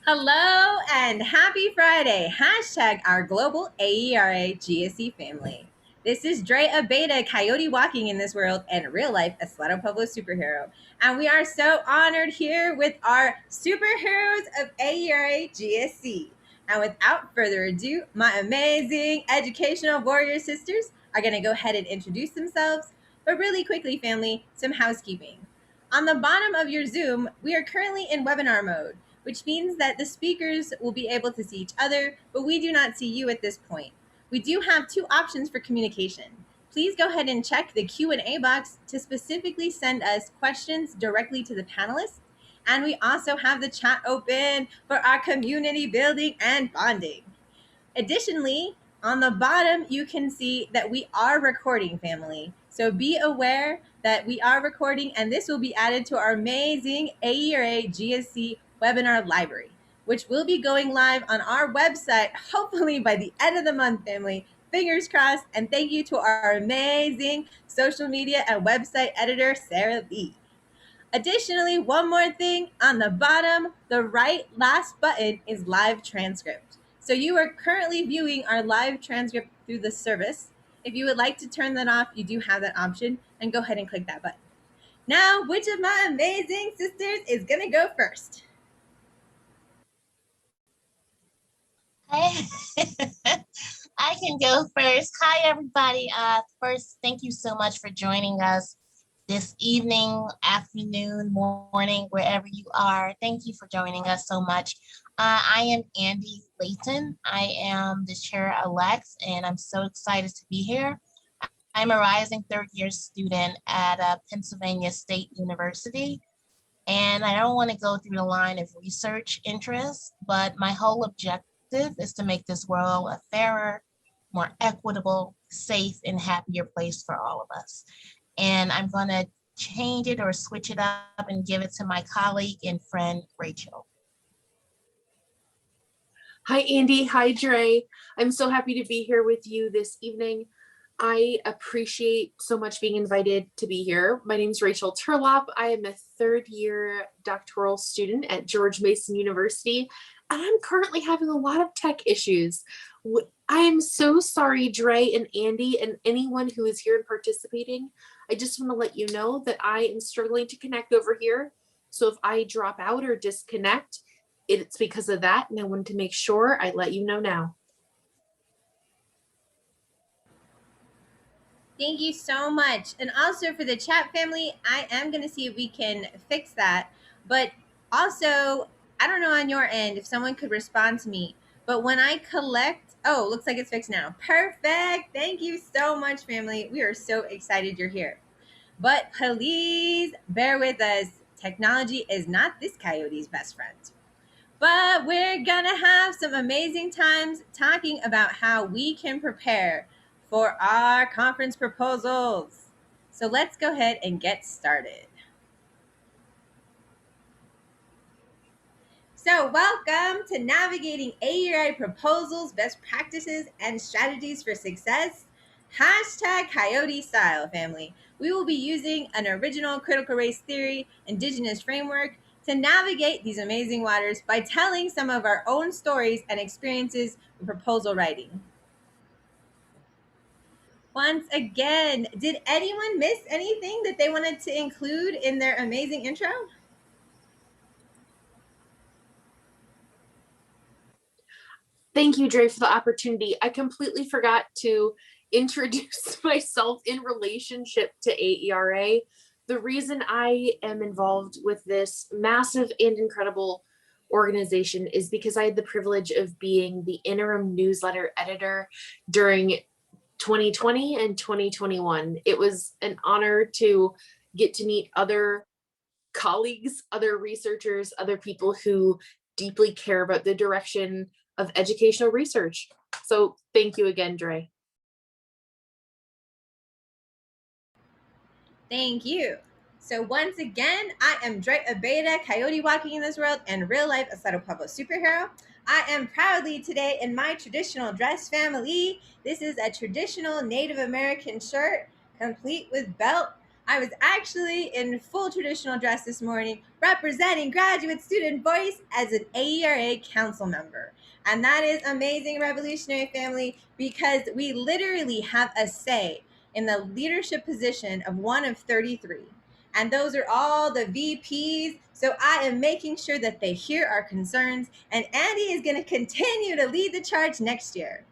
Hello and happy Friday. Hashtag our global AERA GSC family. This is Dre Abeita, coyote walking in this world and real life Equitable superhero. And we are so honored here with our superheroes of AERA GSC. And without further ado, my amazing educational warrior sisters are going to go ahead and introduce themselves. But really quickly, family, some housekeeping. On the bottom of your Zoom, we are currently in webinar mode, which means that the speakers will be able to see each other, but we do not see you at this point. We do have two options for communication. Please go ahead and check the Q&A box to specifically send us questions directly to the panelists. And we also have the chat open for our community building and bonding. Additionally, on the bottom, you can see that we are recording, family. So be aware that we are recording, and this will be added to our amazing AERA GSC webinar library, which will be going live on our website, hopefully by the end of the month, family. Fingers crossed, and thank you to our amazing social media and website editor, Sarah Lee. Additionally, one more thing, on the bottom, the right last button is live transcript. So you are currently viewing our live transcript through the service. If you would like to turn that off, you do have that option, and go ahead and click that button. Now, which of my amazing sisters is gonna go first? I can go first. Hi, everybody. First, thank you so much for joining us this evening, afternoon, morning, wherever you are. Thank you for joining us so much. I am Andii Layton. I am the chair-elect, and I'm so excited to be here. I'm a rising third-year student at Pennsylvania State University. And I don't want to go through the line of research interests, but my whole objective is to make this world a fairer, more equitable, safe, and happier place for all of us. And I'm going to change it or switch it up and give it to my colleague and friend, Rachel. Hi, Andii. Hi, Dre. I'm so happy to be here with you this evening. I appreciate so much being invited to be here. My name is Rachel Terlop. I am a third-year doctoral student at George Mason University, and I'm currently having a lot of tech issues. I am so sorry, Dre and Andii, and anyone who is here and participating. I just want to let you know that I am struggling to connect over here. So if I drop out or disconnect, it's because of that, and I wanted to make sure I let you know now. Thank you so much. And also for the chat family, I am going to see if we can fix that. But also, I don't know on your end if someone could respond to me. But when I collect, oh, looks like it's fixed now. Perfect. Thank you so much, family. We are so excited you're here. But please bear with us. Technology is not this coyote's best friend. But we're going to have some amazing times talking about how we can prepare for our conference proposals. So let's go ahead and get started. So welcome to Navigating AERA Proposals, Best Practices and Strategies for Success. Hashtag Coyote Style, family. We will be using an original critical race theory indigenous framework to navigate these amazing waters by telling some of our own stories and experiences with proposal writing. Once again, did anyone miss anything that they wanted to include in their amazing intro? Thank you, Dre, for the opportunity. I completely forgot to introduce myself in relationship to AERA. The reason I am involved with this massive and incredible organization is because I had the privilege of being the interim newsletter editor during 2020 and 2021. It was an honor to get to meet other colleagues, other researchers, other people who deeply care about the direction of educational research. So thank you again, Dre. Thank you. So once again, I am Dre Abeita, coyote walking in this world and real life Equitable superhero. I am proudly today in my traditional dress family. This is a traditional Native American shirt, complete with belt, I was actually in full traditional dress this morning, representing graduate student voice as an AERA council member. And that is amazing, Revolutionary Family, because we literally have a say in the leadership position of one of 33. And those are all the VPs. So I am making sure that they hear our concerns. And Andii is going to continue to lead the charge next year.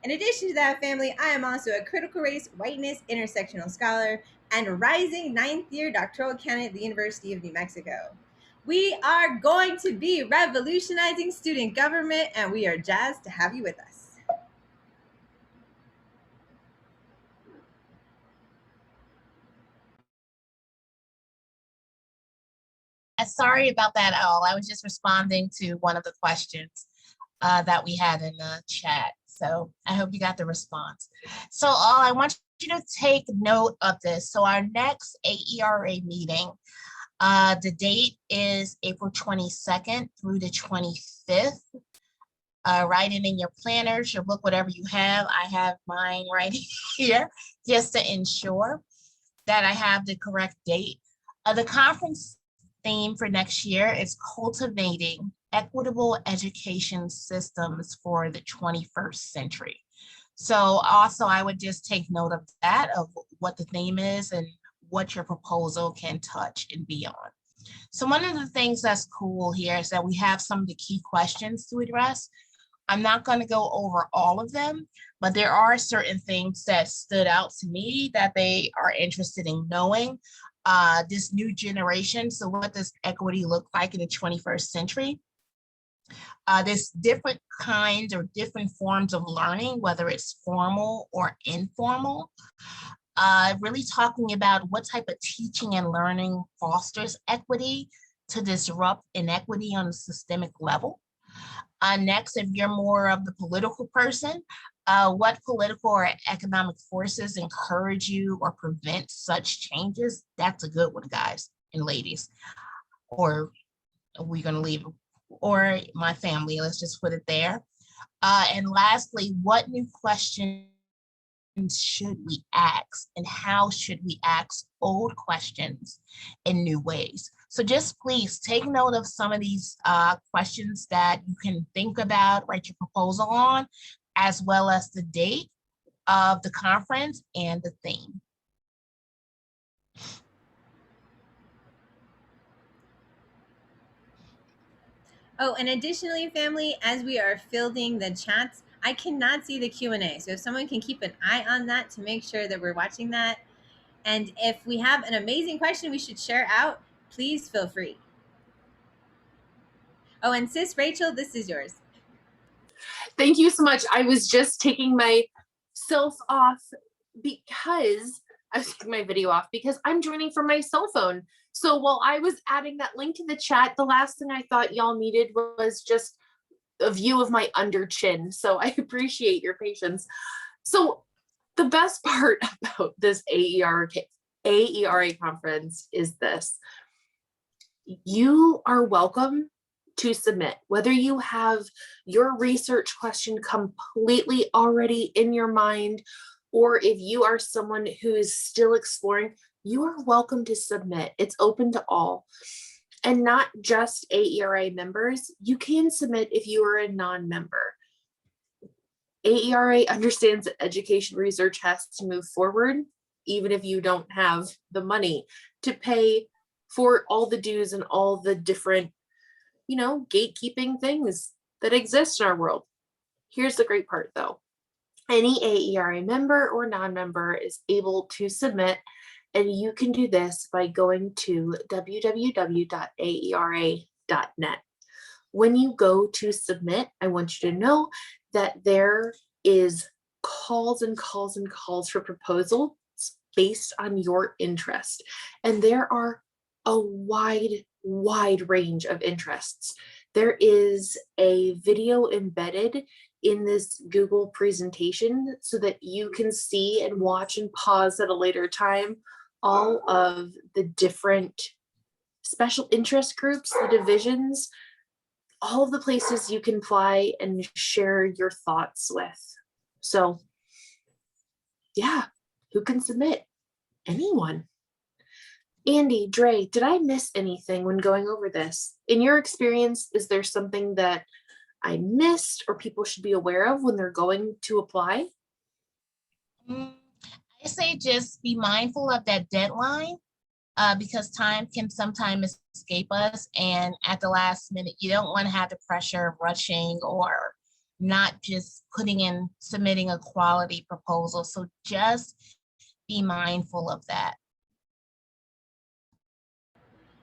In addition to that, family, I am also a critical race, whiteness, intersectional scholar, and rising ninth year doctoral candidate at the University of New Mexico. We are going to be revolutionizing student government, and we are jazzed to have you with us. Sorry about that, all. I was just responding to one of the questions that we had in the chat. So I hope you got the response. So all, I want you to take note of this. So our next AERA meeting, the date is April 22nd through the 25th. Write it in your planners, your book, whatever you have. I have mine right here just to ensure that I have the correct date. The conference theme for next year is Cultivating Equitable Education Systems for the 21st Century. So also I would just take note of that, of what the theme is and what your proposal can touch and be on. So one of the things that's cool here is that we have some of the key questions to address. I'm not going to go over all of them, but there are certain things that stood out to me that they are interested in knowing. This new generation, so what does equity look like in the 21st century? There's different kinds or different forms of learning, whether it's formal or informal. Really talking about what type of teaching and learning fosters equity to disrupt inequity on a systemic level. Next, if you're more of the political person, what political or economic forces encourage you or prevent such changes? That's a good one, guys and ladies. Or are we going to leave, or my family, let's just put it there. And lastly, what new questions should we ask, and how should we ask old questions in new ways? So just please take note of some of these questions that you can think about, write your proposal on, as well as the date of the conference and the theme. Oh, and additionally, family, as we are fielding the chats, I cannot see the Q&A. So if someone can keep an eye on that to make sure that we're watching that. And if we have an amazing question we should share out, please feel free. Oh, and sis Rachel, this is yours. Thank you so much. I was just taking myself off because I was taking my video off because I'm joining from my cell phone. So while I was adding that link to the chat, the last thing I thought y'all needed was just a view of my under chin. So I appreciate your patience. So the best part about this AERA conference is this. You are welcome to submit, whether you have your research question completely already in your mind, or if you are someone who is still exploring, you are welcome to submit. It's open to all. And not just AERA members, you can submit if you are a non-member. AERA understands that education research has to move forward, even if you don't have the money to pay for all the dues and all the different, gatekeeping things that exist in our world. Here's the great part though. Any AERA member or non-member is able to submit, and you can do this by going to www.aera.net. When you go to submit, I want you to know that there is calls and calls and calls for proposals based on your interest. And there are a wide range of interests. There is a video embedded in this Google presentation so that you can see and watch and pause at a later time all of the different special interest groups, the divisions, all of the places you can fly and share your thoughts with. So yeah, who can submit? Anyone. Andii, Dre, did I miss anything when going over this? In your experience, is there something that I missed or people should be aware of when they're going to apply? I say just be mindful of that deadline because time can sometimes escape us. And at the last minute, you don't want to have the pressure of rushing or not just submitting a quality proposal. So just be mindful of that.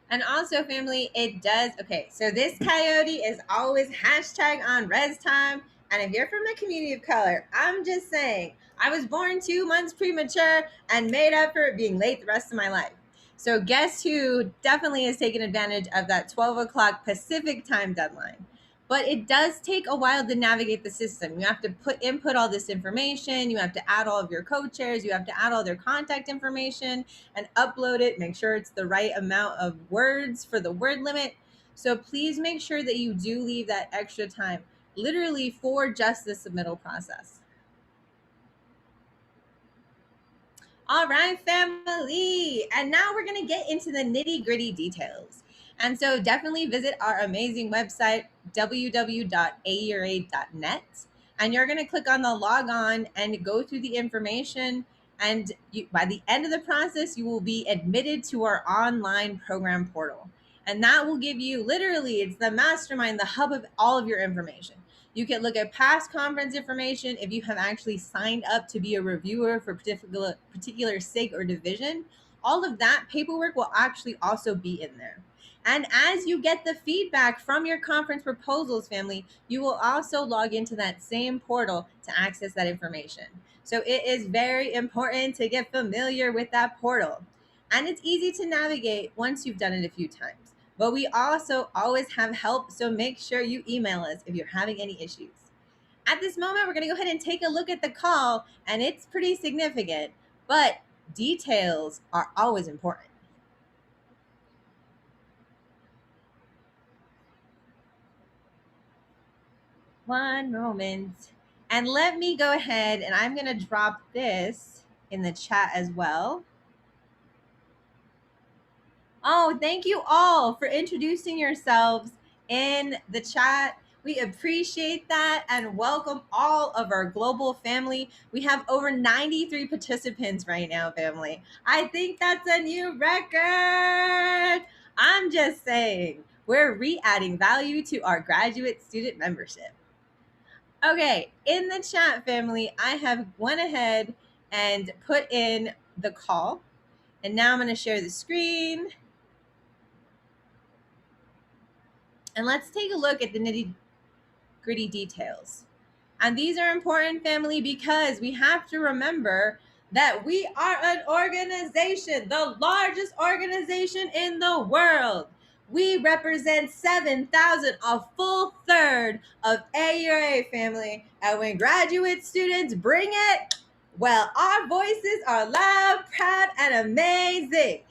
And also, family, it does. Okay, so this coyote is always hashtag on res time. And if you're from a community of color, I'm just saying, I was born 2 months premature and made up for it being late the rest of my life. So guess who definitely has taken advantage of that 12 o'clock Pacific time deadline. But it does take a while to navigate the system. You have to input all this information. You have to add all of your co-chairs. You have to add all their contact information and upload it. Make sure it's the right amount of words for the word limit. So please make sure that you do leave that extra time, literally for just the submittal process. All right, family. And now we're going to get into the nitty-gritty details. And so definitely visit our amazing website, www.aera.net. And you're going to click on the log on and go through the information. And by the end of the process, you will be admitted to our online program portal. And that will give you, literally, it's the mastermind, the hub of all of your information. You can look at past conference information if you have actually signed up to be a reviewer for particular SIG or division. All of that paperwork will actually also be in there. And as you get the feedback from your conference proposals, family, you will also log into that same portal to access that information. So it is very important to get familiar with that portal. And it's easy to navigate once you've done it a few times. But we also always have help, so make sure you email us if you're having any issues. At this moment, we're going to go ahead and take a look at the call, and it's pretty significant, but details are always important. One moment. And let me go ahead and I'm going to drop this in the chat as well. Oh, thank you all for introducing yourselves in the chat. We appreciate that and welcome all of our global family. We have over 93 participants right now, family. I think that's a new record. I'm just saying, we're re-adding value to our graduate student membership. Okay, in the chat, family, I have went ahead and put in the call. And now I'm going to share the screen. And let's take a look at the nitty-gritty details. And these are important, family, because we have to remember that we are an organization, the largest organization in the world. We represent 7,000, a full third of AERA, family. And when graduate students bring it, well, our voices are loud, proud, and amazing.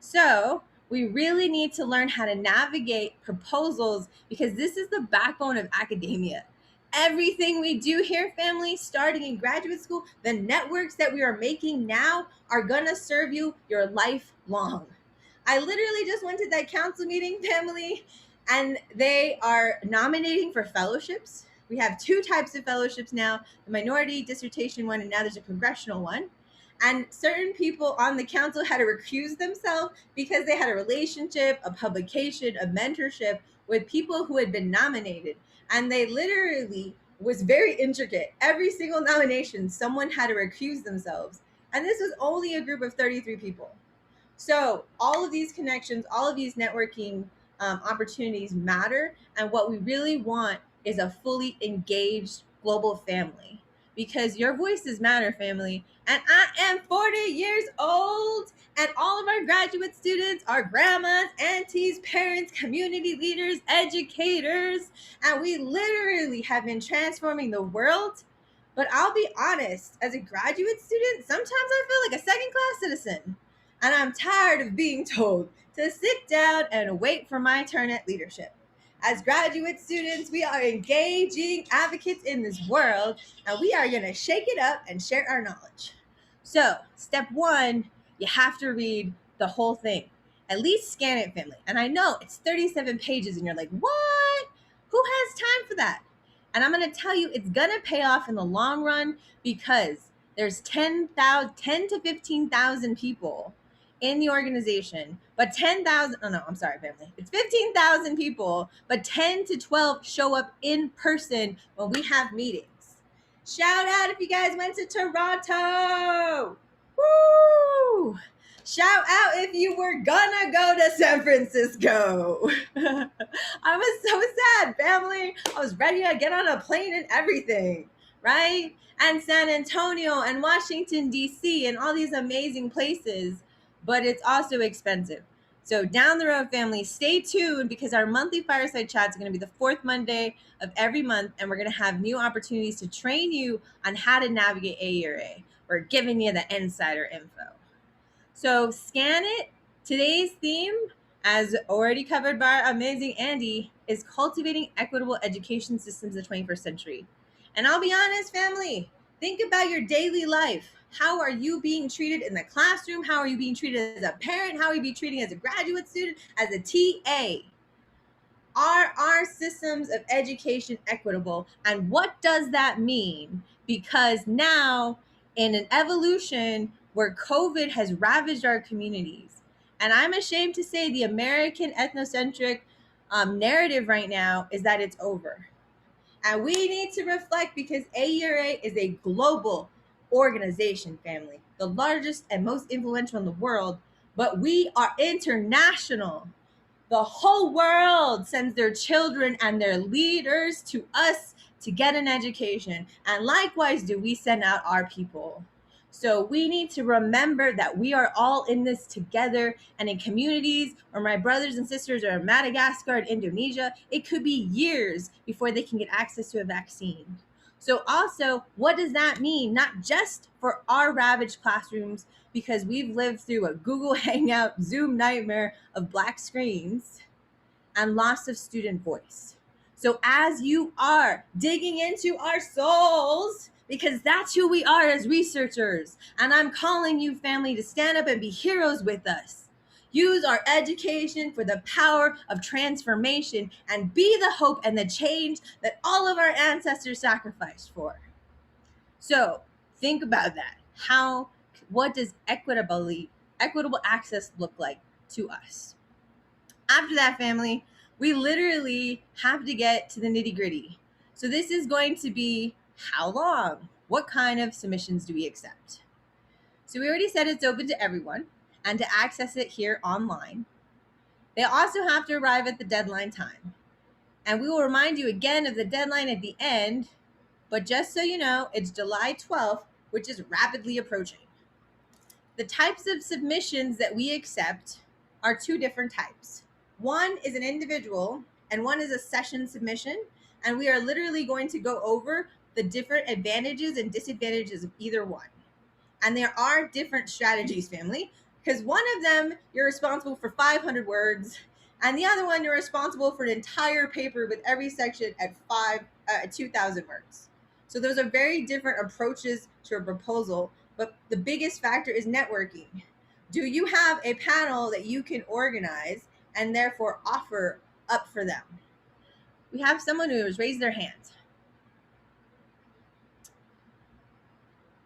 So we really need to learn how to navigate proposals because this is the backbone of academia. Everything we do here, family, starting in graduate school, the networks that we are making now are going to serve you your life long. I literally just went to that council meeting, family, and they are nominating for fellowships. We have 2 types of fellowships now, the minority dissertation one, and now there's a congressional one. And certain people on the council had to recuse themselves because they had a relationship, a publication, a mentorship with people who had been nominated. And they literally was very intricate. Every single nomination, someone had to recuse themselves. And this was only a group of 33 people. So all of these connections, all of these networking opportunities matter. And what we really want is a fully engaged global family because your voices matter, family. And I am 40 years old, and all of our graduate students are grandmas, aunties, parents, community leaders, educators, and we literally have been transforming the world. But I'll be honest, as a graduate student, sometimes I feel like a second-class citizen, and I'm tired of being told to sit down and wait for my turn at leadership. As graduate students, we are engaging advocates in this world, and we are going to shake it up and share our knowledge. So, step 1, you have to read the whole thing. At least scan it, family. And I know it's 37 pages and you're like, what? Who has time for that? And I'm going to tell you, it's going to pay off in the long run because there's 10 to 15,000 people in the organization, but 10,000, oh no, I'm sorry, family. It's 15,000 people, but 10 to 12 show up in person when we have meetings. Shout out if you guys went to Toronto. Woo! Shout out if you were gonna go to San Francisco. I was so sad, family. I was ready to get on a plane and everything, right? And San Antonio and Washington, D.C. and all these amazing places, but it's also expensive. So down the road, family, stay tuned because our monthly fireside chat is going to be the fourth Monday of every month, and we're going to have new opportunities to train you on how to navigate AERA. We're giving you the insider info. So scan it. Today's theme, as already covered by our amazing Andii, is cultivating equitable education systems of the 21st century. And I'll be honest, family, think about your daily life. How are you being treated in the classroom? How are you being treated as a parent? How are you being treated as a graduate student, as a TA? Are our systems of education equitable? And what does that mean? Because now, in an evolution where COVID has ravaged our communities, and I'm ashamed to say the American ethnocentric narrative right now is that it's over. And we need to reflect because AERA is a global organization, family, the largest and most influential in the world, but we are international. The whole world sends their children and their leaders to us to get an education. And likewise, do we send out our people. So we need to remember that we are all in this together. And in communities where my brothers and sisters are in Madagascar and Indonesia, it could be years before they can get access to a vaccine. So also, what does that mean? Not just for our ravaged classrooms, because we've lived through a Google Hangout Zoom nightmare of black screens and loss of student voice. So as you are digging into our souls, because that's who we are as researchers, and I'm calling you, family, to stand up and be heroes with us. Use our education for the power of transformation and be the hope and the change that all of our ancestors sacrificed for. So think about that. What does equitable access look like to us? After that, family, we literally have to get to the nitty gritty. So this is going to be how long? What kind of submissions do we accept? So we already said it's open to everyone and to access it here online. They also have to arrive at the deadline time. And we will remind you again of the deadline at the end, but just so you know, it's July 12th, which is rapidly approaching. The types of submissions that we accept are two different types. One is an individual and one is a session submission. And we are literally going to go over the different advantages and disadvantages of either one. And there are different strategies, family, because one of them, you're responsible for 500 words, and the other one, you're responsible for an entire paper with every section at 2,000 words. So those are very different approaches to a proposal, but the biggest factor is networking. Do you have a panel that you can organize and therefore offer up for them? We have someone who has raised their hand.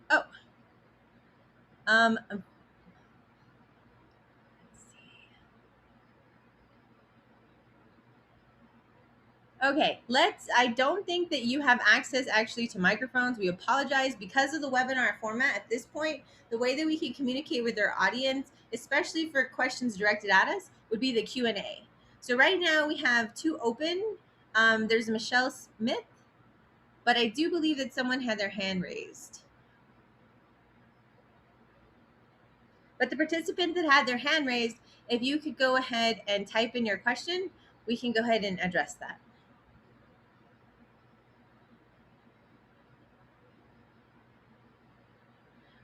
Oh. Let's see. Okay, I don't think that you have access actually to microphones. We apologize because of the webinar format at this point. The way that we can communicate with our audience, especially for questions directed at us, would be the Q&A. So right now we have two open. There's Michelle Smith, but I do believe that someone had their hand raised. But the participant that had their hand raised, if you could go ahead and type in your question, we can go ahead and address that.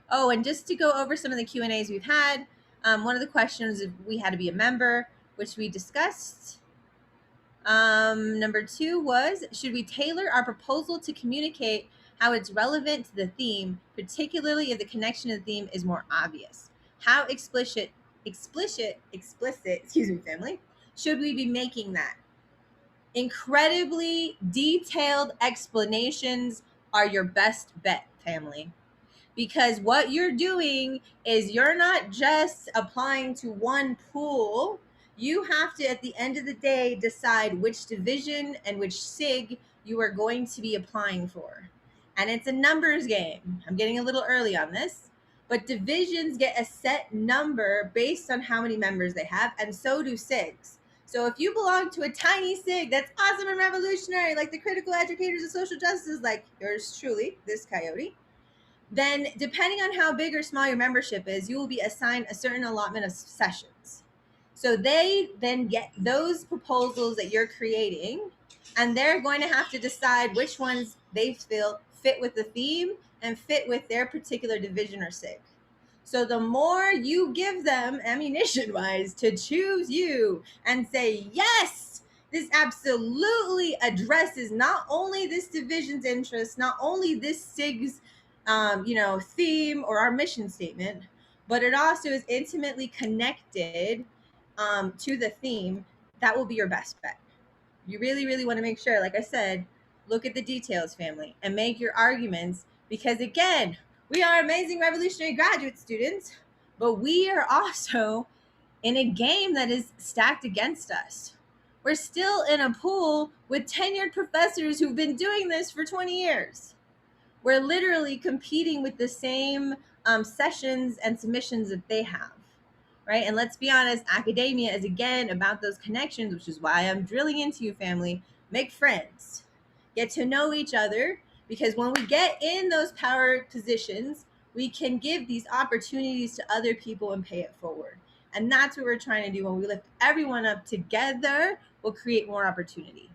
Oh, and just to go over some of the Q&As we've had, one of the questions is if we had to be a member, which we discussed. Number 2 was, should we tailor our proposal to communicate how it's relevant to the theme, particularly if the connection to the theme is more obvious? How explicit explicit, excuse me, family, should we be making that? Incredibly detailed explanations are your best bet, family. Because what you're doing is you're not just applying to one pool. You have to, at the end of the day, decide which division and which SIG you are going to be applying for. And it's a numbers game. I'm getting a little early on this, but divisions get a set number based on how many members they have, and so do SIGs. So if you belong to a tiny SIG that's awesome and revolutionary, like the Critical Educators of Social Justice, like yours truly, this coyote, then depending on how big or small your membership is, you will be assigned a certain allotment of sessions. So they then get those proposals that you're creating, and they're going to have to decide which ones they feel fit with the theme and fit with their particular division or SIG. So the more you give them ammunition wise to choose you and say, yes, this absolutely addresses not only this division's interest, not only this SIG's theme or our mission statement, but it also is intimately connected to the theme, that will be your best bet. You really, really want to make sure, like I said, look at the details, family, and make your arguments, because again, we are amazing revolutionary graduate students, but we are also in a game that is stacked against us. We're still in a pool with tenured professors who've been doing this for 20 years. We're literally competing with the same sessions and submissions that they have, right? And let's be honest, academia is again about those connections, which is why I'm drilling into you, family. Make friends, get to know each other, because when we get in those power positions, we can give these opportunities to other people and pay it forward. And that's what we're trying to do. When we lift everyone up together, we'll create more opportunity.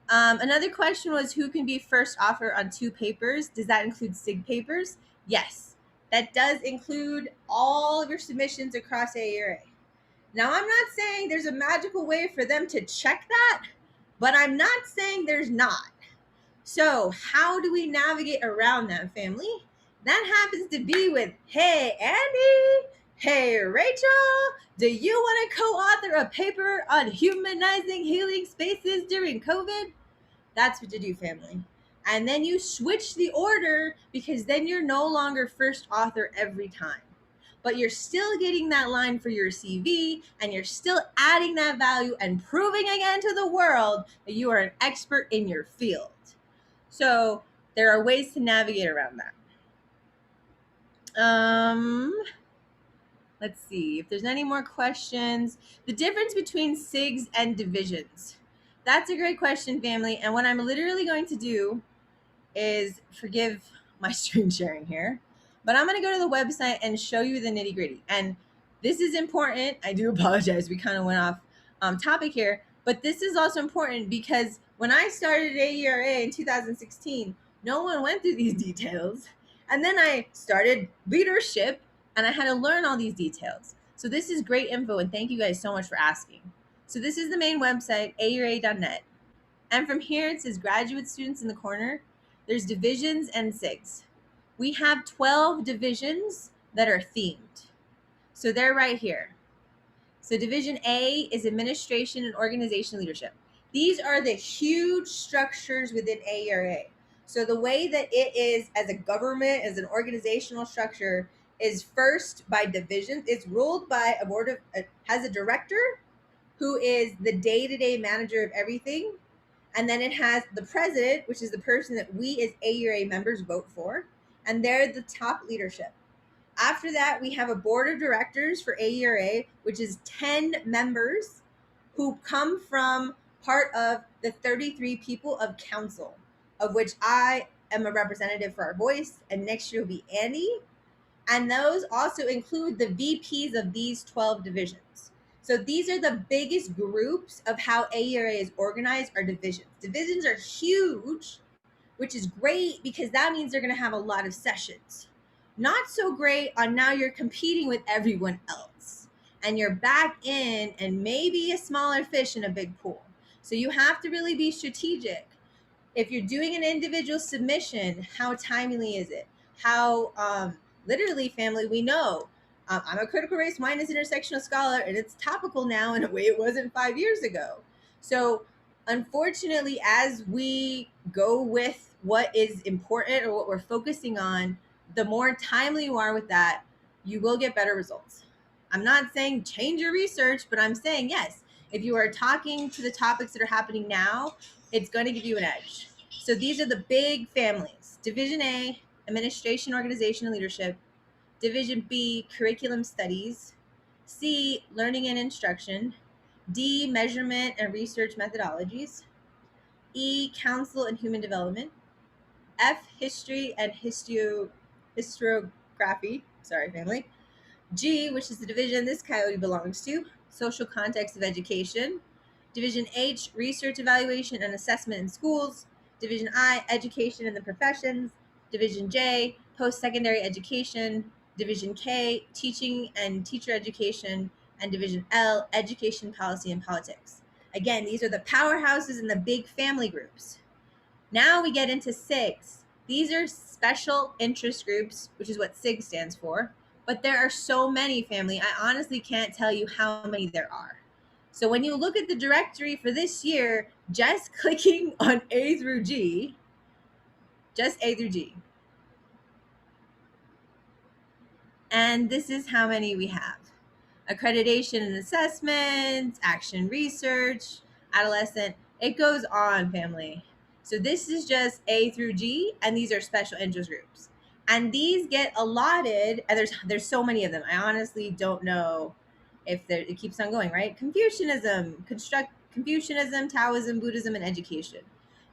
Another question was, who can be first offer on 2 papers? Does that include SIG papers? Yes, that does include all of your submissions across AERA. Now, I'm not saying there's a magical way for them to check that, but I'm not saying there's not. So how do we navigate around that, family? That happens to be with, hey, Andii, hey, Rachel, do you want to co-author a paper on humanizing healing spaces during COVID? That's what to do, family. And then you switch the order, because then you're no longer first author every time. But you're still getting that line for your CV, and you're still adding that value and proving again to the world that you are an expert in your field. So there are ways to navigate around that. Let's see if there's any more questions. The difference between SIGs and divisions. That's a great question, family. And what I'm literally going to do is, forgive my screen sharing here, but I'm going to go to the website and show you the nitty gritty. And this is important. I do apologize. We kind of went off topic here, but this is also important because when I started AERA in 2016, no one went through these details. And then I started leadership and I had to learn all these details. So this is great info, and thank you guys so much for asking. So this is the main website, aera.net. And from here, it says graduate students in the corner. There's divisions and SIGs. We have 12 divisions that are themed. So they're right here. So Division A is Administration and Organization Leadership. These are the huge structures within AERA. So the way that it is as a government, as an organizational structure, is first by division. It's ruled by a board of, has a director who is the day-to-day manager of everything. And then it has the president, which is the person that we as AERA members vote for. And they're the top leadership. After that, we have a board of directors for AERA, which is 10 members who come from part of the 33 people of council, of which I am a representative for our voice, and next year will be Andii. And those also include the VPs of these 12 divisions. So these are the biggest groups of how AERA is organized, are divisions. Divisions are huge, which is great because that means they're going to have a lot of sessions. Not so great on now you're competing with everyone else and you're back in and maybe a smaller fish in a big pool. So you have to really be strategic. If you're doing an individual submission, how timely is it? How literally, family, we know I'm a critical race minus intersectional scholar, and it's topical now in a way it wasn't 5 years ago. So unfortunately, as we go with what is important or what we're focusing on, the more timely you are with that, you will get better results. I'm not saying change your research, but I'm saying, yes, if you are talking to the topics that are happening now, it's going to give you an edge. So these are the big families. Division A, Administration, Organization, and Leadership. Division B, Curriculum Studies. C, Learning and Instruction. D, Measurement and Research Methodologies. E, Council and Human Development. F, History and Historiography. Sorry, family. G, which is the division this coyote belongs to, Social Context of Education. Division H, Research, Evaluation, and Assessment in Schools. Division I, Education and the Professions. Division J, Post-Secondary Education. Division K, Teaching and Teacher Education. And Division L, Education, Policy, and Politics. Again, these are the powerhouses and the big family groups. Now we get into SIGs. These are special interest groups, which is what SIG stands for. But there are so many, family. I honestly can't tell you how many there are. So when you look at the directory for this year, just clicking on A through G, just A through G. And this is how many we have. Accreditation and assessment, action research, adolescent. It goes on, family. So this is just A through G, and these are special interest groups. And these get allotted, and there's so many of them. I honestly don't know if it keeps on going, right? Confucianism, Taoism, Buddhism, and education.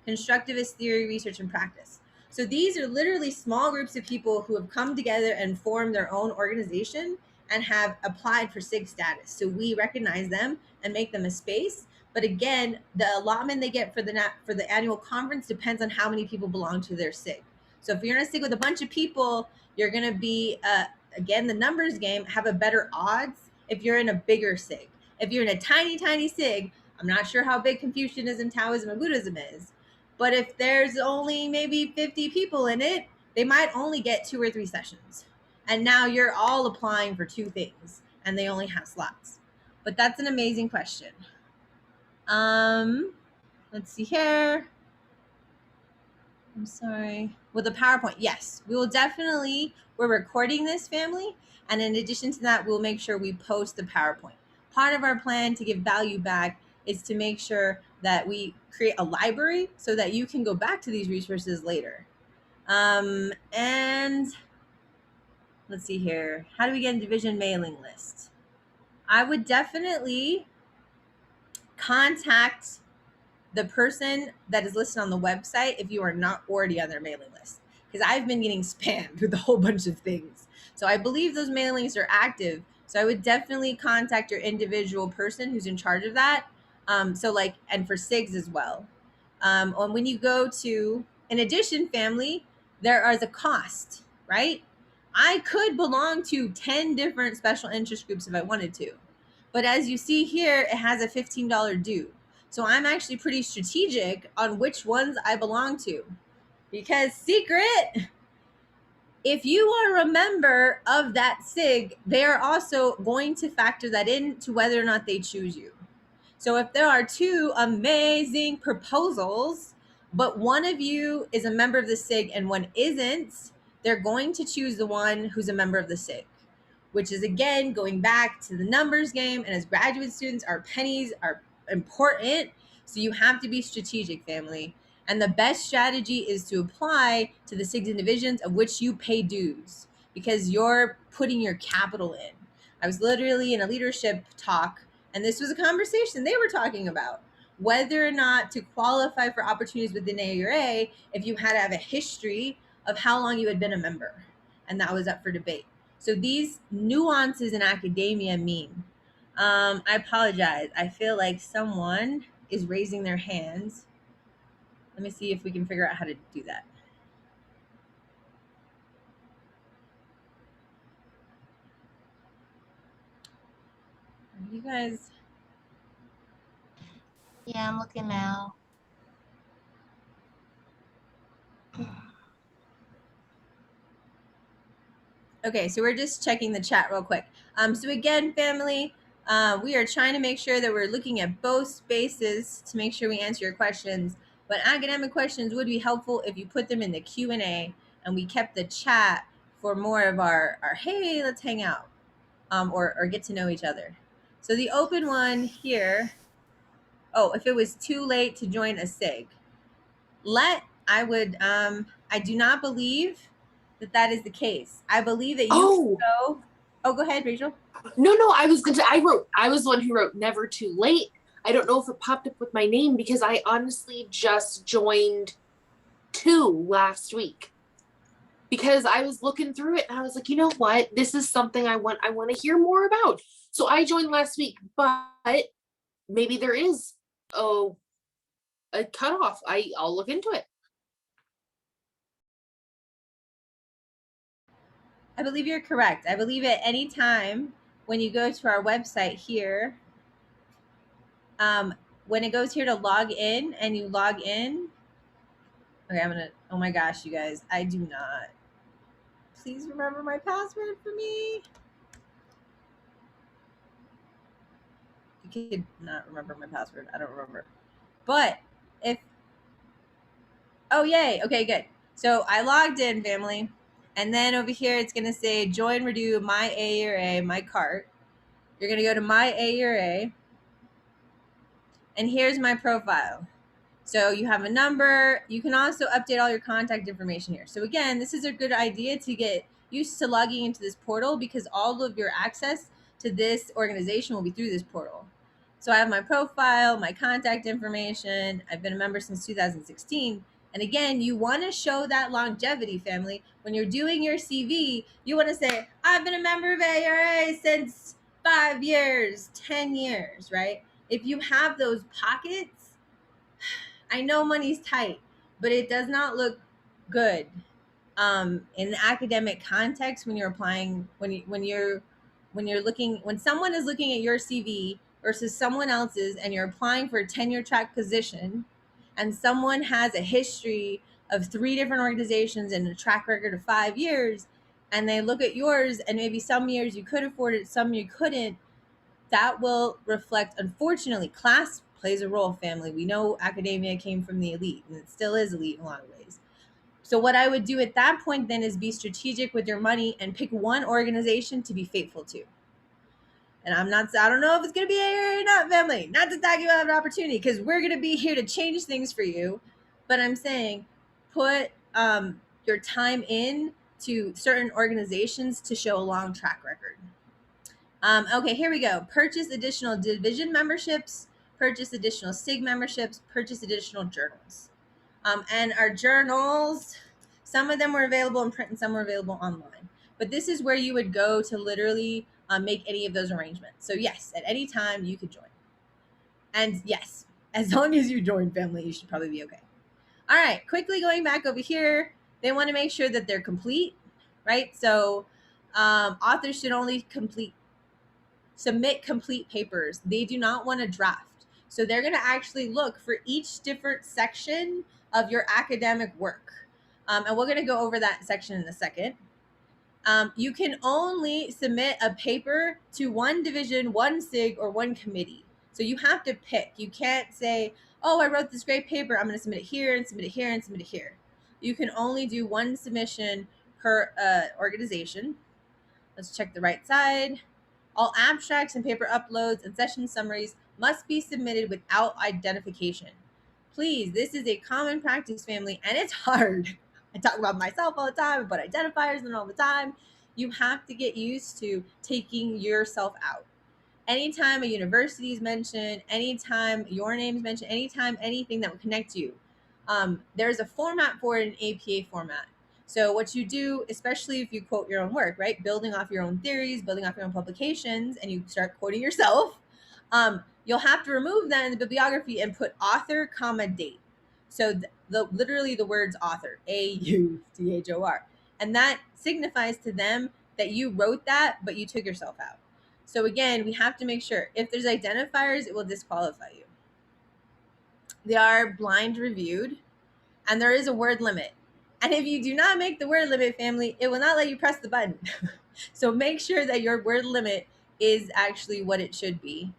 Constructivist theory, research, and practice. So these are literally small groups of people who have come together and formed their own organization and have applied for SIG status. So we recognize them and make them a space. But again, the allotment they get for the annual conference depends on how many people belong to their SIG. So if you're in a SIG with a bunch of people, you're going to be, again, the numbers game, have a better odds if you're in a bigger SIG. If you're in a tiny, tiny SIG, I'm not sure how big Confucianism, Taoism, and Buddhism is. But if there's only maybe 50 people in it, they might only get 2 or 3 sessions. And now you're all applying for 2 things and they only have slots. But that's an amazing question. Let's see here. I'm sorry. With the PowerPoint, yes, we will definitely, we're recording this, family. And in addition to that, we'll make sure we post the PowerPoint. Part of our plan to give value back is to make sure that we create a library so that you can go back to these resources later. And let's see here. How do we get a division mailing list? I would definitely contact the person that is listed on the website if you are not already on their mailing list, because I've been getting spammed with a whole bunch of things. So I believe those mailings are active. So I would definitely contact your individual person who's in charge of that. And for SIGs as well. And when you go to, in addition, family, there is a cost, right? I could belong to 10 different special interest groups if I wanted to. But as you see here, it has a $15 due. So I'm actually pretty strategic on which ones I belong to. Because secret, if you are a member of that SIG, they are also going to factor that into whether or not they choose you. So if there are 2 amazing proposals, but one of you is a member of the SIG and one isn't, they're going to choose the one who's a member of the SIG, which is, again, going back to the numbers game. And as graduate students, our pennies are important. So you have to be strategic, family. And the best strategy is to apply to the SIGs and divisions of which you pay dues, because you're putting your capital in. I was literally in a leadership talk, and this was a conversation they were talking about whether or not to qualify for opportunities within AERA if you had to have a history of how long you had been a member. And that was up for debate. So these nuances in academia mean, I apologize. I feel like someone is raising their hands. Let me see if we can figure out how to do that. Are you guys? Yeah, I'm looking now. Okay, so we're just checking the chat real quick. So again, family, we are trying to make sure that we're looking at both spaces to make sure we answer your questions. But academic questions would be helpful if you put them in the Q&A and we kept the chat for more of our hey, let's hang out, or get to know each other. So the open one here, oh, if it was too late to join a SIG, I do not believe that is the case. I believe that you can go. Oh, go ahead, Rachel. No, I was the one who wrote never too late. I don't know if it popped up with my name because I honestly just joined 2 last week. Because I was looking through it and I was like, you know what? This is something I want to hear more about. So I joined last week, but maybe there is a cutoff. I'll look into it. I believe you're correct. I believe at any time when you go to our website here, when it goes here to log in and you log in, okay, oh my gosh, you guys, I do not. Please remember my password for me. You could not remember my password. I don't remember. But oh, yay. Okay, good. So I logged in, family. And then over here, it's going to say join, redo, my AERA, my cart. You're going to go to my AERA. And here's my profile. So you have a number. You can also update all your contact information here. So again, this is a good idea to get used to logging into this portal because all of your access to this organization will be through this portal. So I have my profile, my contact information. I've been a member since 2016. And again, you want to show that longevity, family. When you're doing your CV, you want to say, I've been a member of AERA since 5 years, 10 years, right? If you have those pockets, I know money's tight, but it does not look good in the academic context when you're applying, when someone is looking at your CV versus someone else's and you're applying for a tenure track position and someone has a history of 3 different organizations and a track record of 5 years and they look at yours and maybe some years you could afford it, some you couldn't, that will reflect, unfortunately, class plays a role, family. We know academia came from the elite and it still is elite in a lot of ways. So what I would do at that point then is be strategic with your money and pick one organization to be faithful to. And I don't know if it's going to be AERA or not, family. Not to talk about an opportunity because we're going to be here to change things for you. But I'm saying put your time in to certain organizations to show a long track record. Okay, here we go. Purchase additional division memberships, purchase additional SIG memberships, purchase additional journals. And our journals, some of them were available in print and some were available online. But this is where you would go to literally make any of those arrangements. So yes, at any time you could join. And yes, as long as you join, family, you should probably be okay. All right, quickly going back over here, they want to make sure that they're complete, right? So authors should only submit complete papers. They do not want to draft. So they're going to actually look for each different section of your academic work. And we're going to go over that section in a second. You can only submit a paper to one division, one SIG, or one committee. So you have to pick. You can't say, oh, I wrote this great paper. I'm going to submit it here and submit it here and submit it here. You can only do one submission per organization. Let's check the right side. All abstracts and paper uploads and session summaries must be submitted without identification. Please, this is a common practice, family, and it's hard. I talk about myself all the time, but identifiers and all the time. You have to get used to taking yourself out. Anytime a university is mentioned, anytime your name is mentioned, anytime anything that will connect you, there's a format for it, an APA format. So what you do, especially if you quote your own work, right? Building off your own theories, building off your own publications, and you start quoting yourself, you'll have to remove that in the bibliography and put author, comma, date. So literally the words author, AUTHOR. And that signifies to them that you wrote that, but you took yourself out. So again, we have to make sure if there's identifiers, it will disqualify you. They are blind reviewed, and there is a word limit. And if you do not make the word limit, family, it will not let you press the button. So make sure that your word limit is actually what it should be.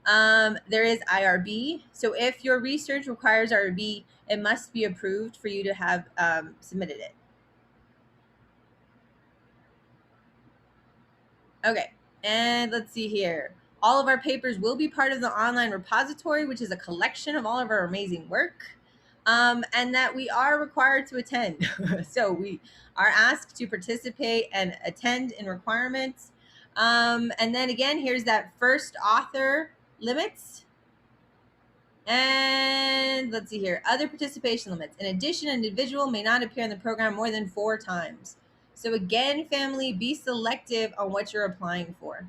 There is IRB. So if your research requires IRB, it must be approved for you to have submitted it. Okay, and let's see here. All of our papers will be part of the online repository, which is a collection of all of our amazing work, and that we are required to attend. So we are asked to participate and attend in requirements. And then again, here's that first author limits. And let's see here, other participation limits. In addition, an individual may not appear in the program more than 4 times. So again, family, be selective on what you're applying for.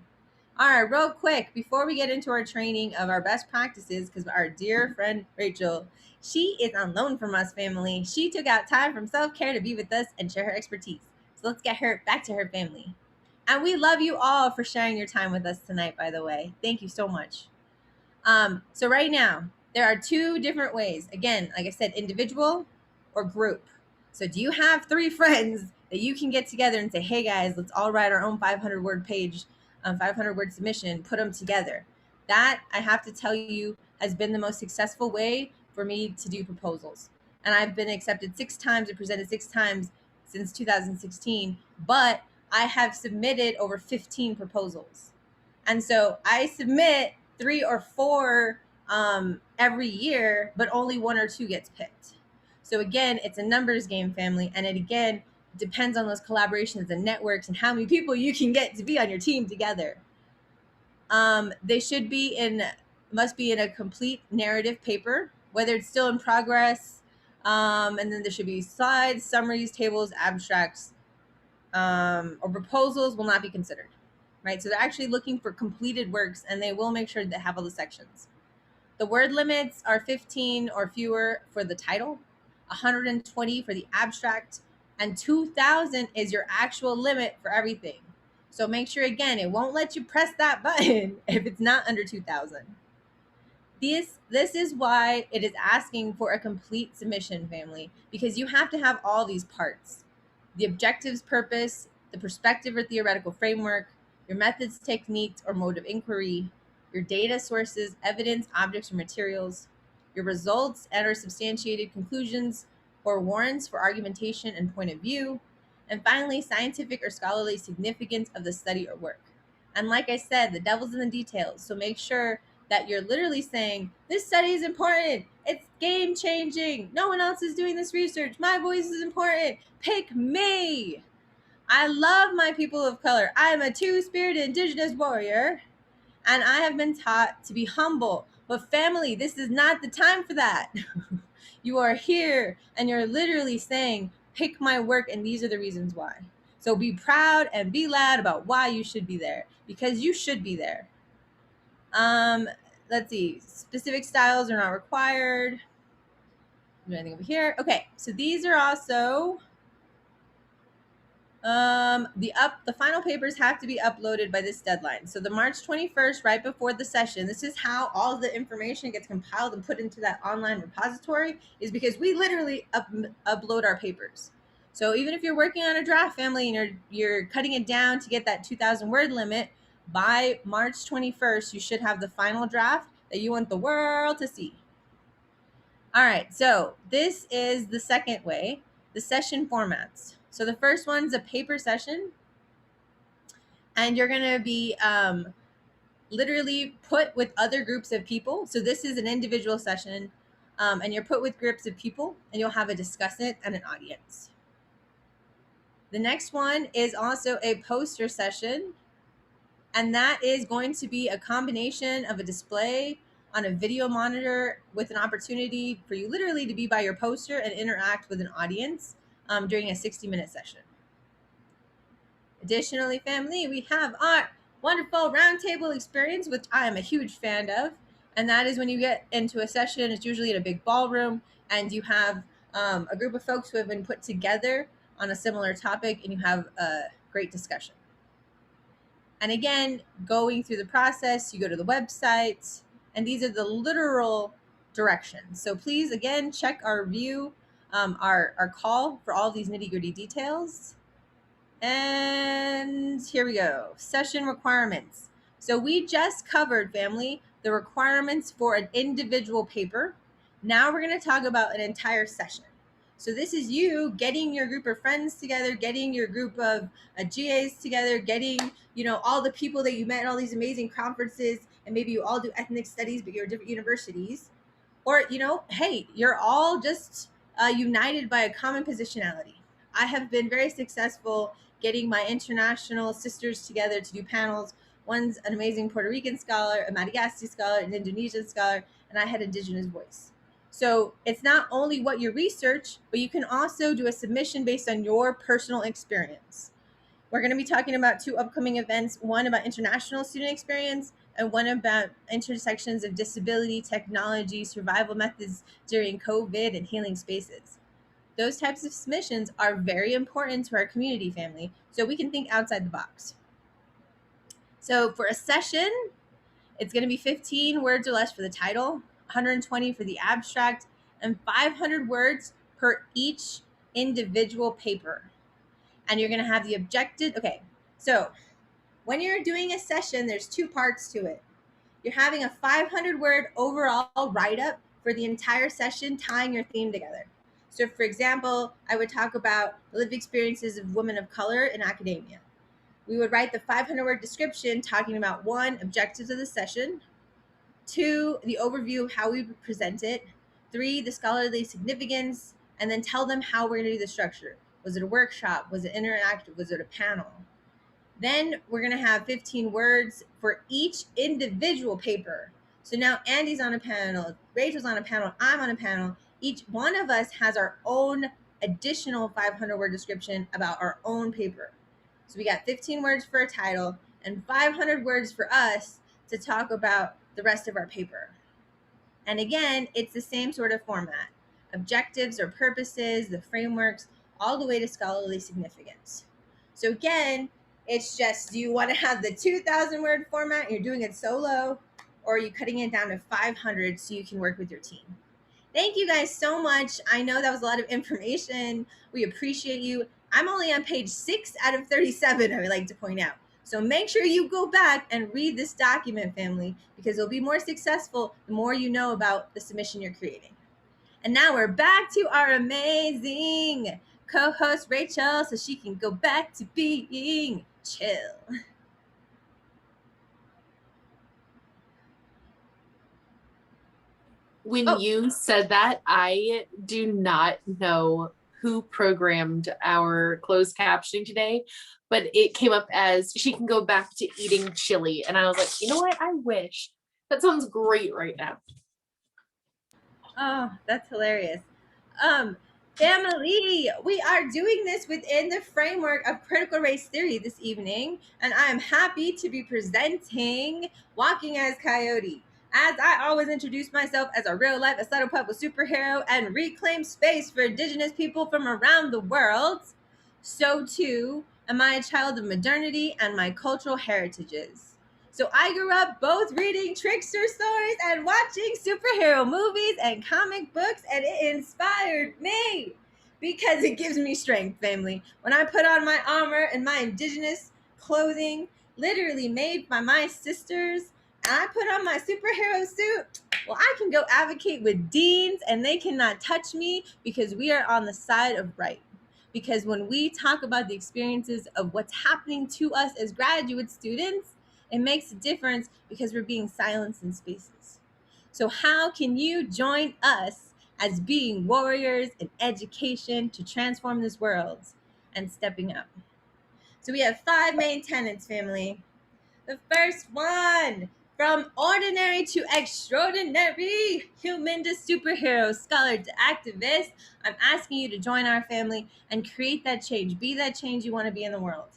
All right, real quick, before we get into our training of our best practices, because our dear friend Rachel, she is on loan from us, family. She took out time from self-care to be with us and share her expertise. So let's get her back to her family. And we love you all for sharing your time with us tonight, by the way. Thank you so much. So right now, there are 2 different ways. Again, like I said, individual or group. So do you have 3 friends that you can get together and say, hey guys, let's all write our own 500-word page, 500-word submission, put them together. That, I have to tell you, has been the most successful way for me to do proposals. And I've been accepted 6 times and presented 6 times since 2016, but I have submitted over 15 proposals. And so I submit 3 or 4 every year, but only 1 or 2 gets picked. So again, it's a numbers game, family, and it again depends on those collaborations and networks and how many people you can get to be on your team together. They should be must be in a complete narrative paper, whether it's still in progress, and then there should be slides, summaries, tables, abstracts, or proposals will not be considered. Right, so they're actually looking for completed works, and they will make sure they have all the sections. The word limits are 15 or fewer for the title, 120 for the abstract, and 2,000 is your actual limit for everything. So make sure, again, it won't let you press that button if it's not under 2,000. This is why it is asking for a complete submission, family, because you have to have all these parts: the objectives, purpose, the perspective or theoretical framework, your methods, techniques, or mode of inquiry, your data sources, evidence, objects, or materials, your results and or substantiated conclusions or warrants for argumentation and point of view, and finally, scientific or scholarly significance of the study or work. And like I said, the devil's in the details, so make sure that you're literally saying, this study is important, it's game changing, no one else is doing this research, my voice is important, pick me. I love my people of color. I am a two-spirited indigenous warrior, and I have been taught to be humble. But family, this is not the time for that. You are here, and you're literally saying, pick my work, and these are the reasons why. So be proud and be loud about why you should be there, because you should be there. Let's see. Specific styles are not required. Anything over here? Okay, so these are also the final papers have to be uploaded by this deadline. So the March 21st, right before the session, this is how all the information gets compiled and put into that online repository, is because we literally upload our papers. So even if you're working on a draft, family, and you're cutting it down to get that 2,000 word limit, by March 21st, you should have the final draft that you want the world to see. All right, so this is the second way, the session formats. So the first one's a paper session, and you're going to be literally put with other groups of people. So this is an individual session, and you're put with groups of people, and you'll have a discussant and an audience. The next one is also a poster session, and that is going to be a combination of a display on a video monitor with an opportunity for you literally to be by your poster and interact with an audience during a 60-minute session. Additionally, family, we have our wonderful roundtable experience, which I am a huge fan of. And that is when you get into a session, it's usually in a big ballroom, and you have a group of folks who have been put together on a similar topic, and you have a great discussion. And again, going through the process, you go to the website, and these are the literal directions. So please, again, check our review our call for all of these nitty-gritty details. And here we go. Session requirements. So we just covered, family, the requirements for an individual paper. Now we're going to talk about an entire session. So this is you getting your group of friends together, getting your group of GAs together, getting, all the people that you met at all these amazing conferences, and maybe you all do ethnic studies, but you're different universities. Or, hey, you're all just united by a common positionality. I have been very successful getting my international sisters together to do panels. One's an amazing Puerto Rican scholar, a Madagascar scholar, an Indonesian scholar, and I had Indigenous voice. So it's not only what you research, but you can also do a submission based on your personal experience. We're going to be talking about 2 upcoming events, one about international student experience and one about intersections of disability, technology, survival methods during COVID, and healing spaces. Those types of submissions are very important to our community, family, so we can think outside the box. So for a session, it's going to be 15 words or less for the title, 120 for the abstract, and 500 words per each individual paper. And you're going to have the objective. Okay, so when you're doing a session, there's 2 parts to it. You're having a 500-word overall write-up for the entire session, tying your theme together. So, for example, I would talk about the lived experiences of women of color in academia. We would write the 500-word description talking about 1, objectives of the session, 2, the overview of how we would present it, 3, the scholarly significance, and then tell them how we're going to do the structure. Was it a workshop? Was it interactive? Was it a panel? Then we're going to have 15 words for each individual paper. So now Andy's on a panel, Rachel's on a panel, I'm on a panel. Each one of us has our own additional 500-word description about our own paper. So we got 15 words for a title and 500 words for us to talk about the rest of our paper. And again, it's the same sort of format. Objectives or purposes, the frameworks, all the way to scholarly significance. So again, it's just, do you want to have the 2,000-word format, you're doing it solo, or are you cutting it down to 500 so you can work with your team? Thank you guys so much. I know that was a lot of information. We appreciate you. I'm only on page 6 out of 37, I would like to point out. So make sure you go back and read this document, family, because it'll be more successful the more you know about the submission you're creating. And now we're back to our amazing co-host Rachel, so she can go back to being chill. When you said that, I do not know who programmed our closed captioning today, but it came up as she can go back to eating chili. And I was like, you know what? I wish. That sounds great right now. Oh, that's hilarious. Family, we are doing this within the framework of critical race theory this evening, and I am happy to be presenting Walking as Coyote. As I always introduce myself as a real-life Assetto Pueblo superhero and reclaim space for Indigenous people from around the world, so too am I a child of modernity and my cultural heritages. So I grew up both reading trickster stories and watching superhero movies and comic books, and it inspired me because it gives me strength, family. When I put on my armor and my indigenous clothing, literally made by my sisters, and I put on my superhero suit, well, I can go advocate with deans and they cannot touch me because we are on the side of right. Because when we talk about the experiences of what's happening to us as graduate students, it makes a difference because we're being silenced in spaces. So how can you join us as being warriors in education to transform this world and stepping up? So we have 5 main tenets, family. The first one, from ordinary to extraordinary, human to superhero, scholar to activist, I'm asking you to join our family and create that change. Be that change you want to be in the world.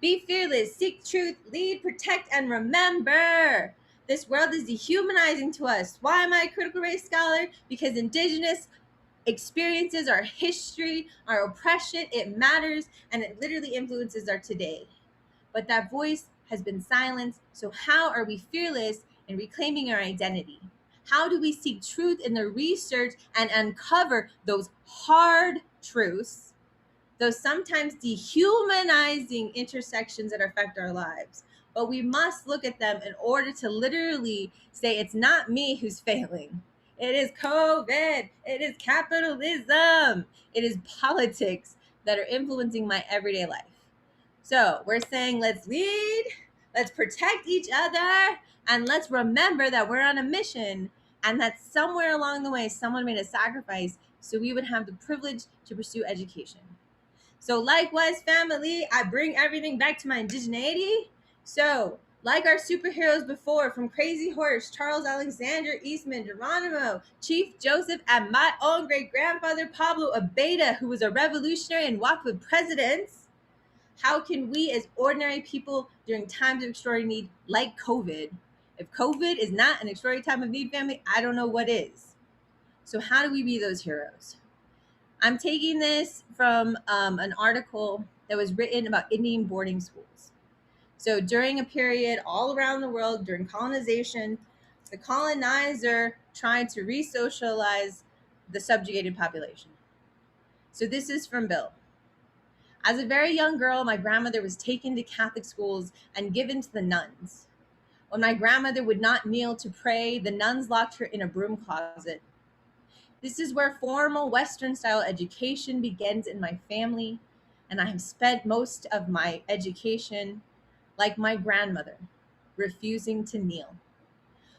Be fearless, seek truth, lead, protect, and remember. This world is dehumanizing to us. Why am I a critical race scholar? Because Indigenous experiences, our history, our oppression, it matters, and it literally influences our today. But that voice has been silenced, so how are we fearless in reclaiming our identity? How do we seek truth in the research and uncover those hard truths, those sometimes dehumanizing intersections that affect our lives? But we must look at them in order to literally say, it's not me who's failing. It is COVID. It is capitalism. It is politics that are influencing my everyday life. So we're saying, let's lead, let's protect each other, and let's remember that we're on a mission and that somewhere along the way, someone made a sacrifice so we would have the privilege to pursue education. So likewise, family, I bring everything back to my indigeneity. So like our superheroes before, from Crazy Horse, Charles Alexander Eastman, Geronimo, Chief Joseph, and my own great-grandfather, Pablo Abeita, who was a revolutionary and walked with presidents, how can we as ordinary people during times of extraordinary need like COVID, if COVID is not an extraordinary time of need, family, I don't know what is. So how do we be those heroes? I'm taking this from an article that was written about Indian boarding schools. So during a period all around the world during colonization, the colonizer tried to re-socialize the subjugated population. So this is from Bill. As a very young girl, my grandmother was taken to Catholic schools and given to the nuns. When my grandmother would not kneel to pray, the nuns locked her in a broom closet. This is where formal Western-style education begins in my family, and I have spent most of my education, like my grandmother, refusing to kneel.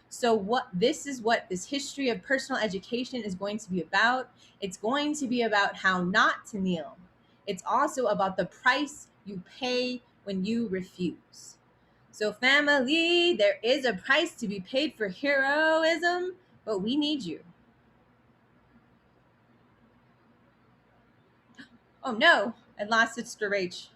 So this is what this history of personal education is going to be about. It's going to be about how not to kneel. It's also about the price you pay when you refuse. So family, there is a price to be paid for heroism, but we need you. Oh no, I lost Sister Rach.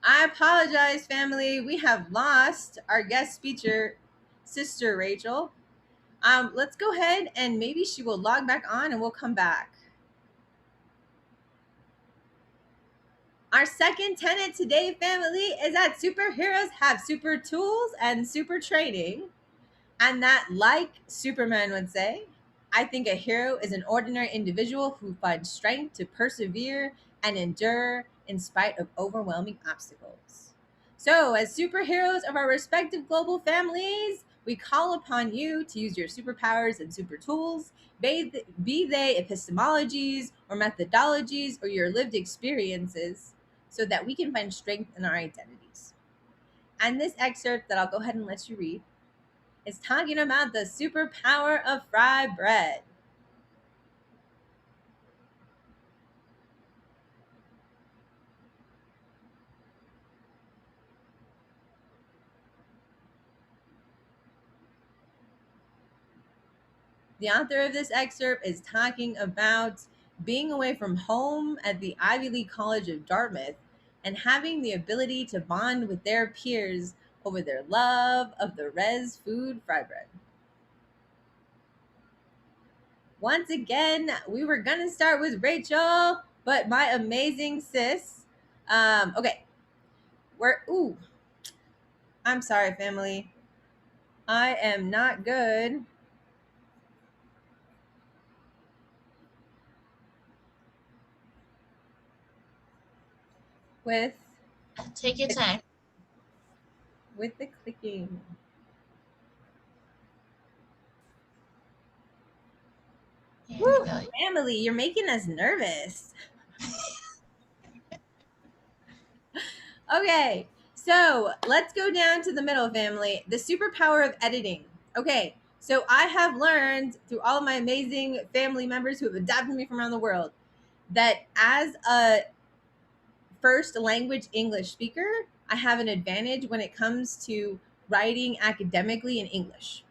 I apologize, family. We have lost our guest speaker, Sister Rachel. Let's go ahead and maybe she will log back on and we'll come back. Our second tenet today, family, is that superheroes have super tools and super training. And that, like Superman would say, I think a hero is an ordinary individual who finds strength to persevere and endure in spite of overwhelming obstacles. So, as superheroes of our respective global families, we call upon you to use your superpowers and super tools, be they epistemologies or methodologies or your lived experiences, so that we can find strength in our identities. And this excerpt that I'll go ahead and let you read is talking about the superpower of fried bread. The author of this excerpt is talking about being away from home at the Ivy League College of Dartmouth and having the ability to bond with their peers over their love of the res food fried bread. Once again, we were going to start with Rachel, but my amazing sis. Okay. I'm sorry, family. I am not good with Take your time. With the clicking. Woo, family, you're making us nervous. Okay, so let's go down to the middle, family. The superpower of editing. Okay, so I have learned through all of my amazing family members who have adopted me from around the world that as a first language English speaker, I have an advantage when it comes to writing academically in English.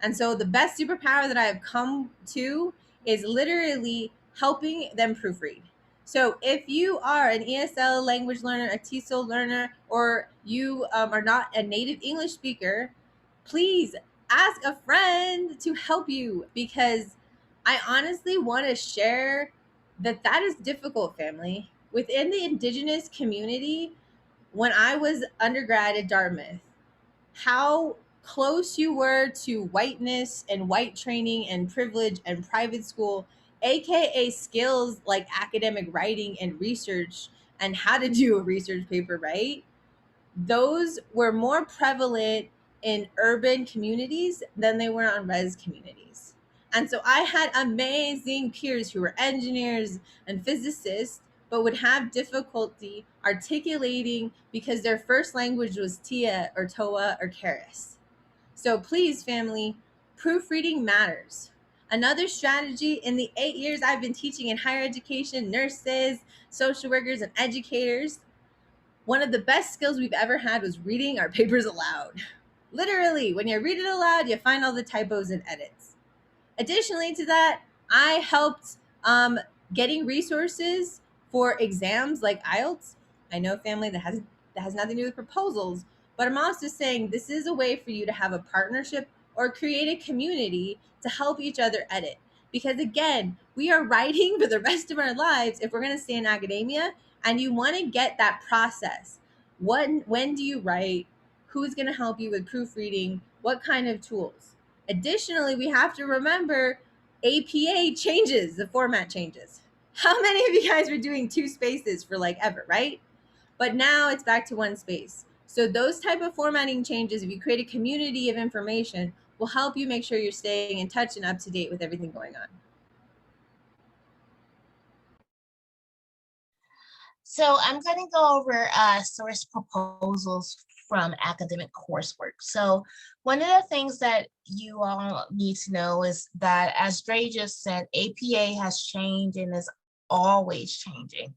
And so the best superpower that I have come to is literally helping them proofread. So if you are an ESL language learner, a TESOL learner, or you are not a native English speaker, please ask a friend to help you, because I honestly want to share that is difficult, family. Within the Indigenous community, when I was undergrad at Dartmouth, how close you were to whiteness and white training and privilege and private school, aka skills like academic writing and research and how to do a research paper, right? Those were more prevalent in urban communities than they were on res communities. And so I had amazing peers who were engineers and physicists, but would have difficulty articulating because their first language was Tia or Toa or Keres. So please, family, proofreading matters. Another strategy in the 8 years I've been teaching in higher education, nurses, social workers, and educators, one of the best skills we've ever had was reading our papers aloud. Literally, when you read it aloud, you find all the typos and edits. Additionally to that, I helped getting resources for exams like IELTS. I know, family, that has nothing to do with proposals, but I'm also saying this is a way for you to have a partnership or create a community to help each other edit. Because again, we are writing for the rest of our lives if we're going to stay in academia, and you want to get that process. When do you write? Who's going to help you with proofreading? What kind of tools? Additionally, we have to remember APA changes, the format changes. How many of you guys were doing 2 spaces for like ever, right? But now it's back to 1 space. So those type of formatting changes, if you create a community of information, will help you make sure you're staying in touch and up to date with everything going on. So I'm going to go over source proposals from academic coursework. So one of the things that you all need to know is that, as Dre just said, APA has changed and is always changing.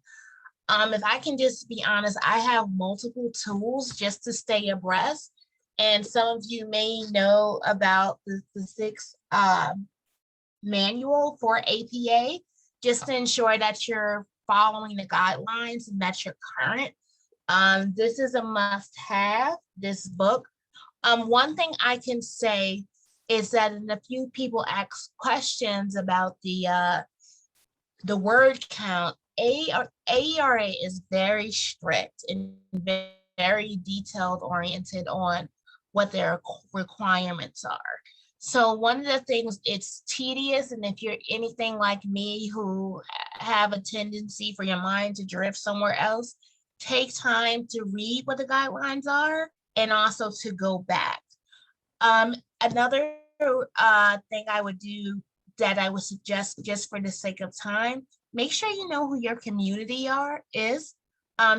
If I can just be honest, I have multiple tools just to stay abreast. And some of you may know about the 6 manual for APA, just to ensure that you're following the guidelines and that you're current. This is a must-have, this book. One thing I can say is that a few people ask questions about the word count. AERA is very strict and very detailed oriented on what their requirements are. So one of the things, it's tedious, and if you're anything like me who have a tendency for your mind to drift somewhere else, take time to read what the guidelines are and also to go back. Another thing I would do that I would suggest, just for the sake of time, make sure you know who your community is.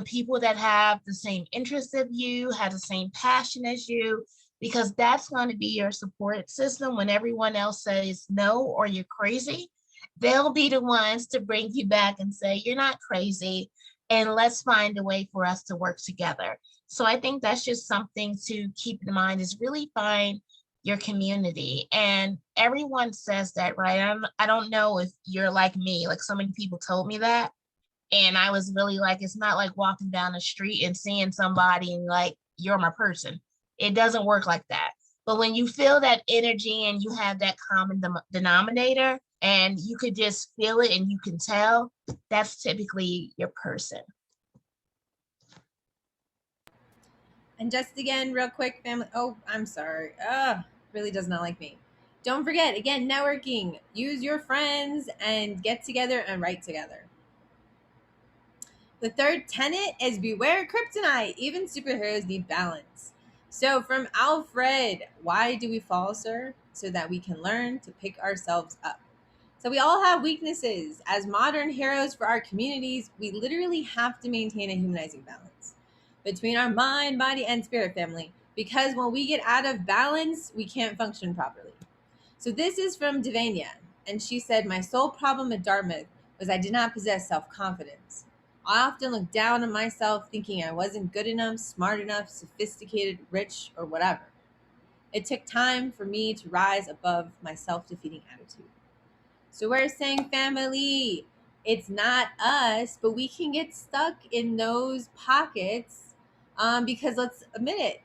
People that have the same interests as you, have the same passion as you, because that's going to be your support system when everyone else says no or you're crazy. They'll be the ones to bring you back and say, you're not crazy, and let's find a way for us to work together. So I think that's just something to keep in mind, is really find your community. And everyone says that, right? I don't know if you're like me, like so many people told me that. And I was really like, it's not like walking down the street and seeing somebody and like, you're my person. It doesn't work like that. But when you feel that energy and you have that common denominator and you could just feel it and you can tell, that's typically your person. And just again, real quick, family. Oh, I'm sorry. Really does not like me. Don't forget, again, networking. Use your friends and get together and write together. The third tenet is beware kryptonite. Even superheroes need balance. So from Alfred, why do we fall, sir? So that we can learn to pick ourselves up. So we all have weaknesses. As modern heroes for our communities, we literally have to maintain a humanizing balance between our mind, body, and spirit, family. Because when we get out of balance, we can't function properly. So this is from Devania, and she said, my sole problem at Dartmouth was I did not possess self-confidence. I often looked down on myself, thinking I wasn't good enough, smart enough, sophisticated, rich, or whatever. It took time for me to rise above my self-defeating attitude. So we're saying, family, it's not us, but we can get stuck in those pockets because let's admit it,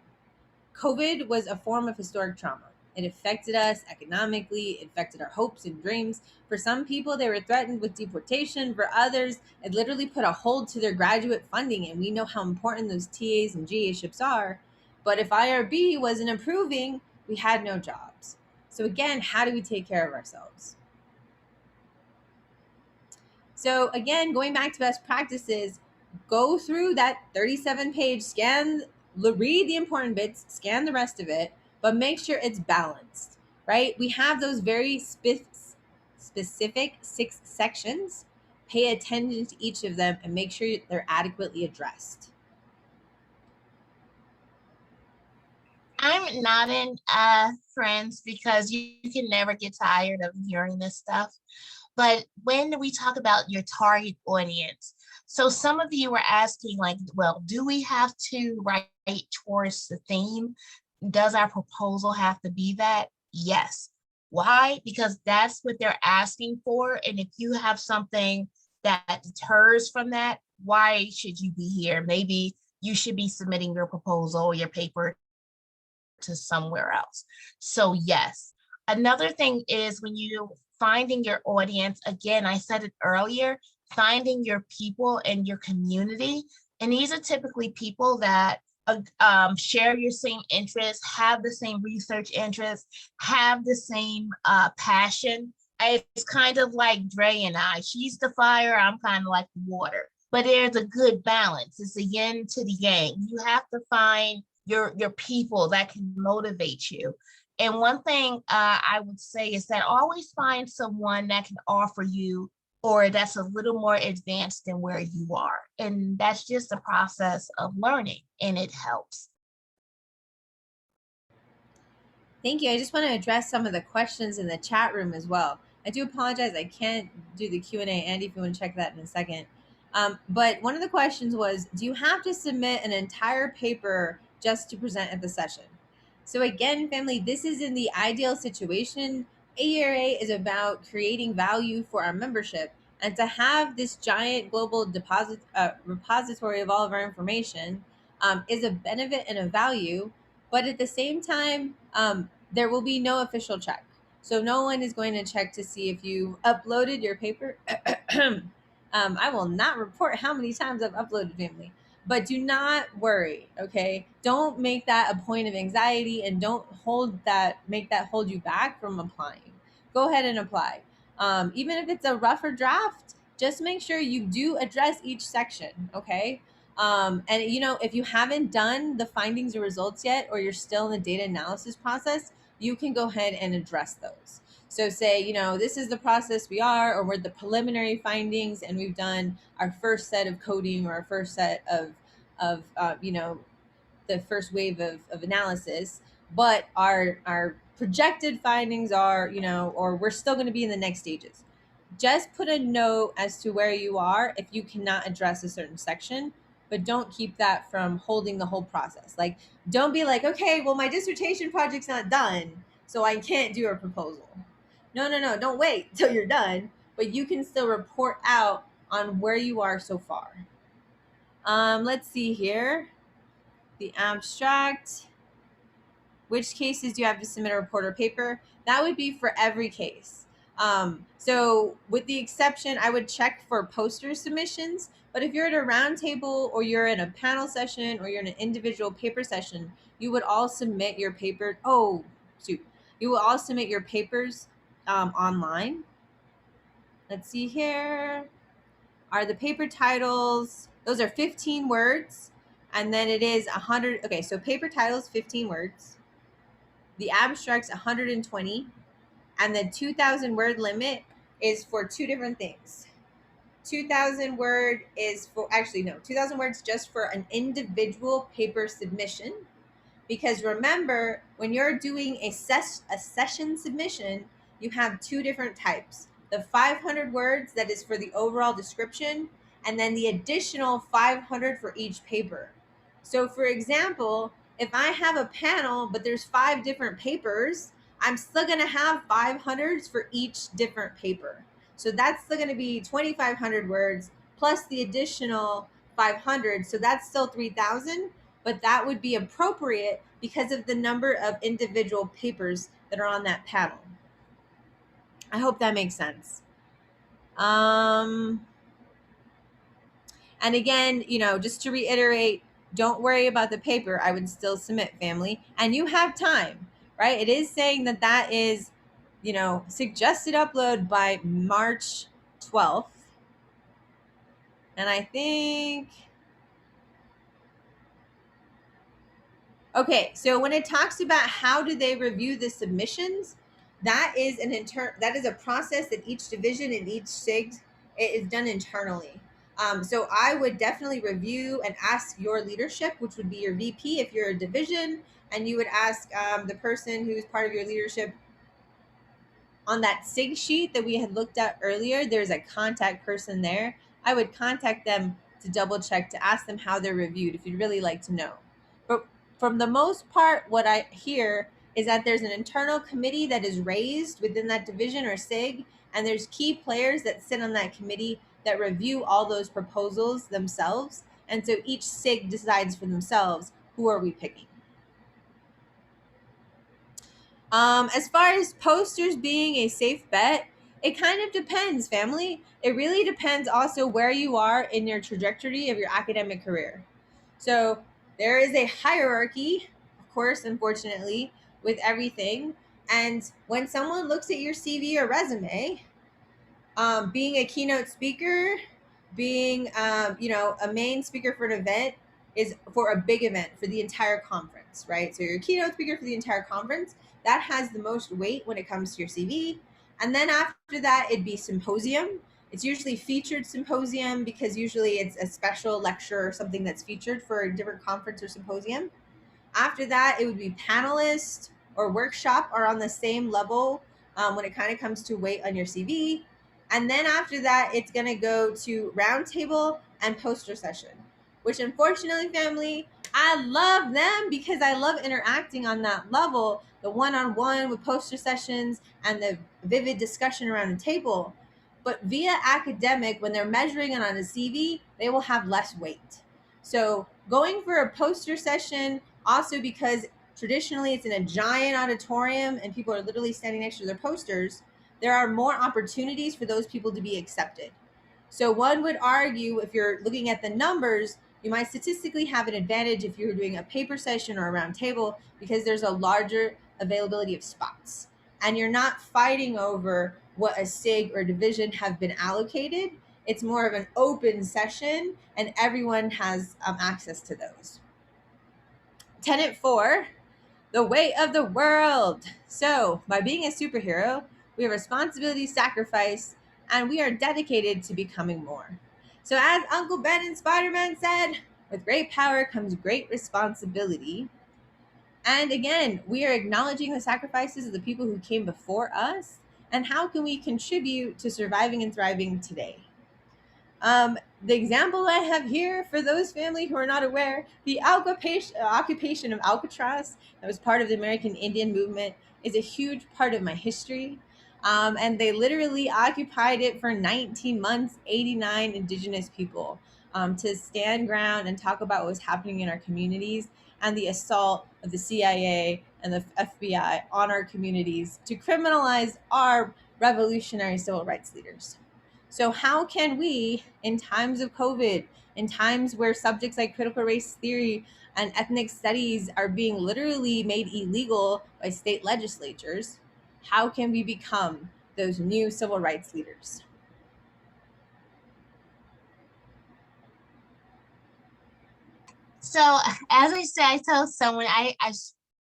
COVID was a form of historic trauma. It affected us economically, it affected our hopes and dreams. For some people, they were threatened with deportation. For others, it literally put a hold to their graduate funding, and we know how important those TAs and GA ships are. But if IRB wasn't improving, we had no jobs. So again, how do we take care of ourselves? So again, going back to best practices, go through that 37-page scan, read the important bits, scan the rest of it, but make sure it's balanced, right? We have those very specific 6 sections. Pay attention to each of them and make sure they're adequately addressed. I'm nodding, friends, because you can never get tired of hearing this stuff. But when we talk about your target audience, so some of you were asking, like, well, do we have to write towards the theme? Does our proposal have to be that? Yes. Why? Because that's what they're asking for. And if you have something that deters from that, why should you be here? Maybe you should be submitting your proposal, your paper to somewhere else. So yes. Another thing is when you finding your audience, again, I said it earlier, finding your people and your community. And these are typically people that share your same interests, have the same research interests, have the same passion. It's kind of like Dre and I. She's the fire, I'm kind of like the water. But there's a good balance. It's the yin to the yang. You have to find your people that can motivate you. And one thing I would say is that always find someone that can offer you or that's a little more advanced than where you are. And that's just a process of learning, and it helps. Thank you. I just want to address some of the questions in the chat room as well. I do apologize. I can't do the Q&A. Andy, if you want to check that in a second. But one of the questions was, do you have to submit an entire paper just to present at the session? So again, family, this is in the ideal situation. AERA is about creating value for our membership, and to have this giant global repository of all of our information is a benefit and a value. But at the same time, there will be no official check. So no one is going to check to see if you uploaded your paper. I will not report how many times I've uploaded, family. But do not worry, okay? Don't make that a point of anxiety, and don't make that hold you back from applying. Go ahead and apply. Even if it's a rougher draft, just make sure you do address each section, okay? And if you haven't done the findings or results yet, or you're still in the data analysis process, you can go ahead and address those. So say, this is the process we are, or we're the preliminary findings, and we've done our first set of coding or our first set of the first wave of analysis, but our projected findings are, or we're still going to be in the next stages. Just put a note as to where you are if you cannot address a certain section, but don't keep that from holding the whole process. Like, don't be like, okay, well, my dissertation project's not done, so I can't do a proposal. No, don't wait till you're done, but you can still report out on where you are so far. Let's see here. The abstract. Which cases do you have to submit a report or paper? That would be for every case. So with the exception, I would check for poster submissions, but if you're at a roundtable or you're in a panel session or you're in an individual paper session, you would all submit your paper. You will all submit your papers online. Let's see here. Are the paper titles, those are 15 words, and then it is 100. Okay, so paper titles, 15 words. The abstract's 120, and the 2,000 word limit is for two different things. 2,000 word is for, 2,000 words just for an individual paper submission. Because remember, when you're doing a session submission, you have two different types. The 500 words that is for the overall description, and then the additional 500 for each paper. So for example, if I have a panel, but there's 5 different papers, I'm still going to have 500s for each different paper. So that's still going to be 2,500 words plus the additional 500. So that's still 3,000, but that would be appropriate because of the number of individual papers that are on that panel. I hope that makes sense. And again, just to reiterate, don't worry about the paper. I would still submit, family. And you have time, right? It is saying that that is, suggested upload by March 12th. And I think, okay, so when it talks about how do they review the submissions, that is a process that each division and each SIG is done internally. So I would definitely review and ask your leadership, which would be your VP if you're a division, and you would ask the person who's part of your leadership on that SIG sheet that we had looked at earlier. There's a contact person there. I would contact them to double check, to ask them how they're reviewed if you'd really like to know. But from the most part, what I hear is that there's an internal committee that is raised within that division or SIG, and there's key players that sit on that committee that review all those proposals themselves. And so each SIG decides for themselves, who are we picking? As far as posters being a safe bet, it kind of depends, family. It really depends also where you are in your trajectory of your academic career. So there is a hierarchy, of course, unfortunately, with everything. And when someone looks at your CV or resume, being a keynote speaker, being a main speaker for an event is for a big event for the entire conference, right? So you're a keynote speaker for the entire conference. That has the most weight when it comes to your CV. And then after that, it'd be symposium. It's usually featured symposium because usually it's a special lecture or something that's featured for a different conference or symposium. After that, it would be panelist or workshop are on the same level when it kind of comes to weight on your CV. And then after that, it's going to go to roundtable and poster session, which unfortunately, family, I love them because I love interacting on that level, the one-on-one with poster sessions and the vivid discussion around the table. But via academic, when they're measuring it on a CV, they will have less weight. So going for a poster session, also because traditionally it's in a giant auditorium and people are literally standing next to their posters, there are more opportunities for those people to be accepted. So one would argue, if you're looking at the numbers, you might statistically have an advantage if you're doing a paper session or a round table because there's a larger availability of spots. And you're not fighting over what a SIG or division have been allocated. It's more of an open session and everyone has access to those. Tenet 4, the weight of the world. So by being a superhero, we have responsibility, sacrifice, and we are dedicated to becoming more. So as Uncle Ben in Spider-Man said, with great power comes great responsibility. And again, we are acknowledging the sacrifices of the people who came before us, and how can we contribute to surviving and thriving today? The example I have here for those family who are not aware, the occupation of Alcatraz, that was part of the American Indian movement, is a huge part of my history. And they literally occupied it for 19 months, 89 indigenous people, to stand ground and talk about what was happening in our communities and the assault of the CIA and the FBI on our communities to criminalize our revolutionary civil rights leaders. So how can we, in times of COVID, in times where subjects like critical race theory and ethnic studies are being literally made illegal by state legislatures, how can we become those new civil rights leaders? So as I said, I told someone I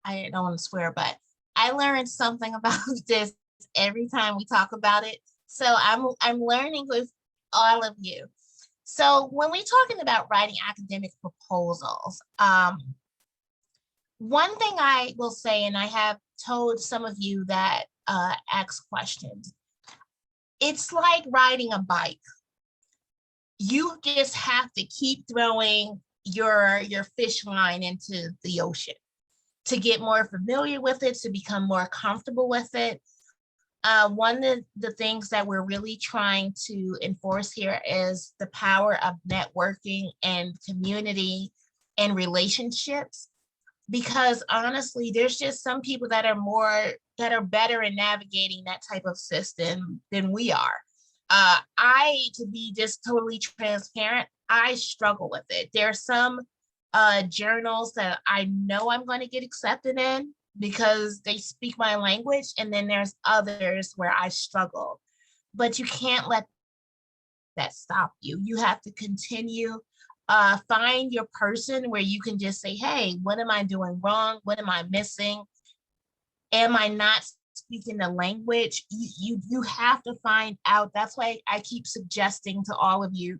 don't want to swear, but I learned something about this every time we talk about it. So I'm learning with all of you. So when we're talking about writing academic proposals, one thing I will say, and I have told some of you that ask questions, it's like riding a bike. You just have to keep throwing your fish line into the ocean to get more familiar with it, to become more comfortable with it. One of the things that we're really trying to enforce here is the power of networking and community and relationships, because honestly, there's just some people that are better in navigating that type of system than we are. To be just totally transparent, I struggle with it. There are some journals that I know I'm going to get accepted in, because they speak my language, and then there's others where I struggle. But you can't let that stop you. You have to continue, find your person where you can just say, hey, what am I doing wrong? What am I missing? Am I not speaking the language? You have to find out. That's why I keep suggesting to all of you,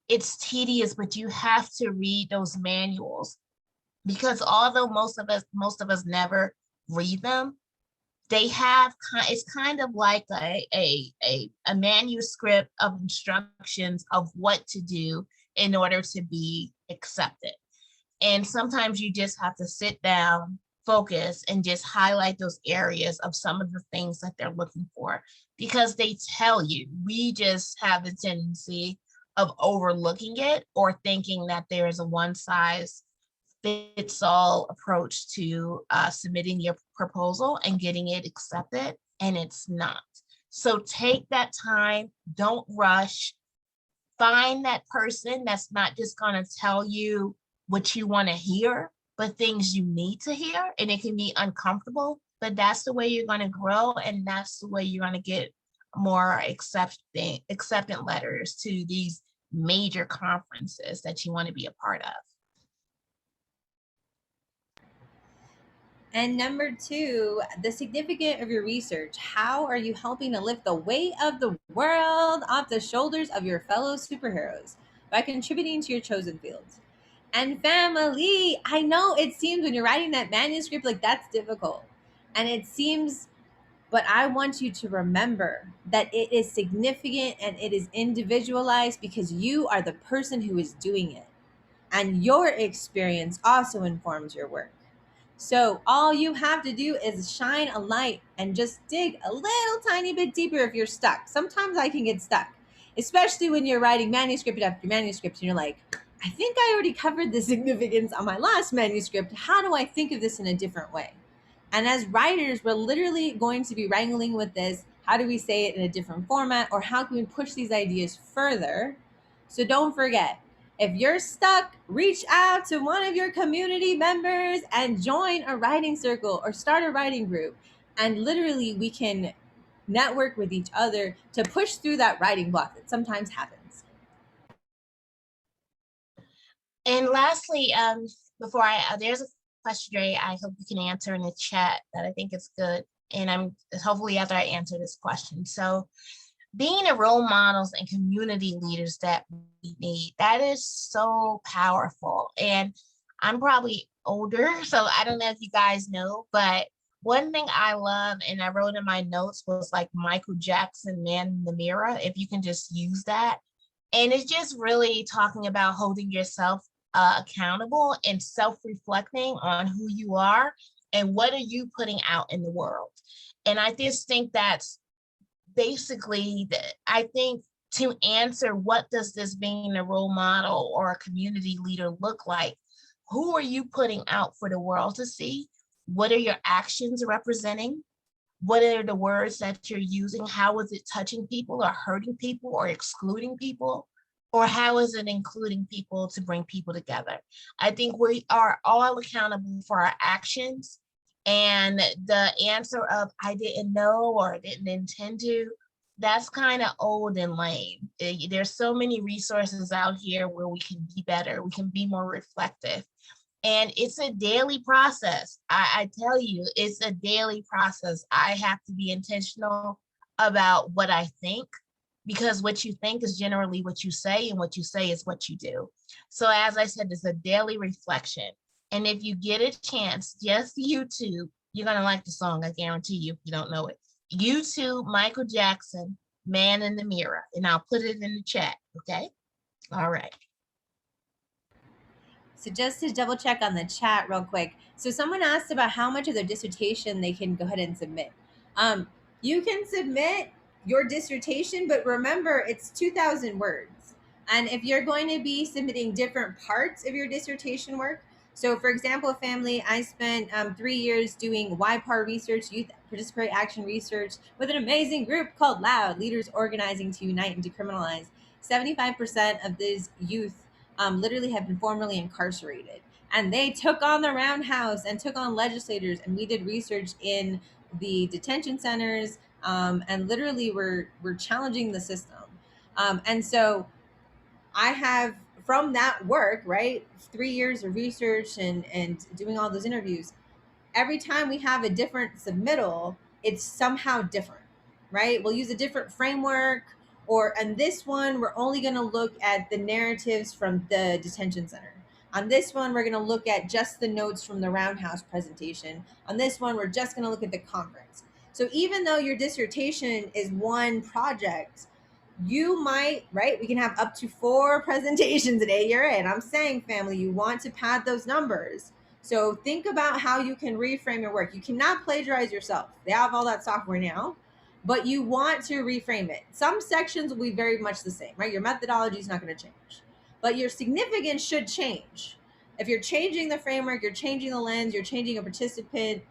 it's tedious, but you have to read those manuals, because although most of us never read them, they have it's kind of like a manuscript of instructions of what to do in order to be accepted. And sometimes you just have to sit down, focus, and just highlight those areas of some of the things that they're looking for, because they tell you. We just have the tendency of overlooking it, or thinking that there is a one size fits all approach to submitting your proposal and getting it accepted, and it's not. So take that time, don't rush, find that person that's not just going to tell you what you want to hear, but things you need to hear. And it can be uncomfortable, but that's the way you're going to grow, and that's the way you're going to get more acceptance letters to these major conferences that you want to be a part of. And number two, the significance of your research. How are you helping to lift the weight of the world off the shoulders of your fellow superheroes by contributing to your chosen fields? And family, I know it seems when you're writing that manuscript, like that's difficult. And it seems, but I want you to remember that it is significant and it is individualized because you are the person who is doing it. And your experience also informs your work. So all you have to do is shine a light and just dig a little tiny bit deeper if you're stuck. Sometimes I can get stuck, especially when you're writing manuscript after manuscript and you're like, I think I already covered the significance on my last manuscript. How do I think of this in a different way? And as writers, we're literally going to be wrangling with this. How do we say it in a different format, or how can we push these ideas further? So don't forget, if you're stuck, reach out to one of your community members and join a writing circle or start a writing group. And literally, we can network with each other to push through that writing block that sometimes happens. And lastly, before there's a question, Dre, I hope you can answer in the chat that I think is good. And I'm hopefully after I answer this question. So being the role models and community leaders that we need, that is so powerful. And I'm probably older, so I don't know if you guys know, but one thing I love, and I wrote in my notes, was like Michael Jackson, Man in the Mirror, if you can just use that. And it's just really talking about holding yourself accountable and self-reflecting on who you are and what are you putting out in the world. And I just think that's basically, I think, to answer what does this being a role model or a community leader look like, who are you putting out for the world to see? What are your actions representing? What are the words that you're using? How is it touching people or hurting people or excluding people? Or how is it including people to bring people together? I think we are all accountable for our actions. And the answer of I didn't know or didn't intend to, that's kind of old and lame. There's so many resources out here where we can be better, we can be more reflective. And it's a daily process. I tell you, it's a daily process. I have to be intentional about what I think, because what you think is generally what you say, and what you say is what you do. So as I said, it's a daily reflection. And if you get a chance, just YouTube, you're going to like the song, I guarantee you, if you don't know it. YouTube, Michael Jackson, Man in the Mirror, and I'll put it in the chat, okay? All right. So just to double check on the chat real quick. So someone asked about how much of their dissertation they can go ahead and submit. You can submit your dissertation, but remember it's 2,000 words. And if you're going to be submitting different parts of your dissertation work, so for example, family, I spent 3 years doing YPAR research, youth participatory action research, with an amazing group called LOUD, Leaders Organizing to Unite and Decriminalize. 75% of these youth literally have been formerly incarcerated. And they took on the roundhouse and took on legislators, and we did research in the detention centers, and literally we're challenging the system. And so I have, from that work, right, 3 years of research and doing all those interviews, every time we have a different submittal, it's somehow different, right? We'll use a different framework, or on this one, we're only going to look at the narratives from the detention center. On this one, we're going to look at just the notes from the roundhouse presentation. On this one, we're just going to look at the conference. So even though your dissertation is one project, you might, right? We can have up to 4 presentations at AERA. And I'm saying, family, you want to pad those numbers. So think about how you can reframe your work. You cannot plagiarize yourself. They have all that software now, but you want to reframe it. Some sections will be very much the same, right? Your methodology is not going to change, but your significance should change. If you're changing the framework, you're changing the lens, you're changing a participant,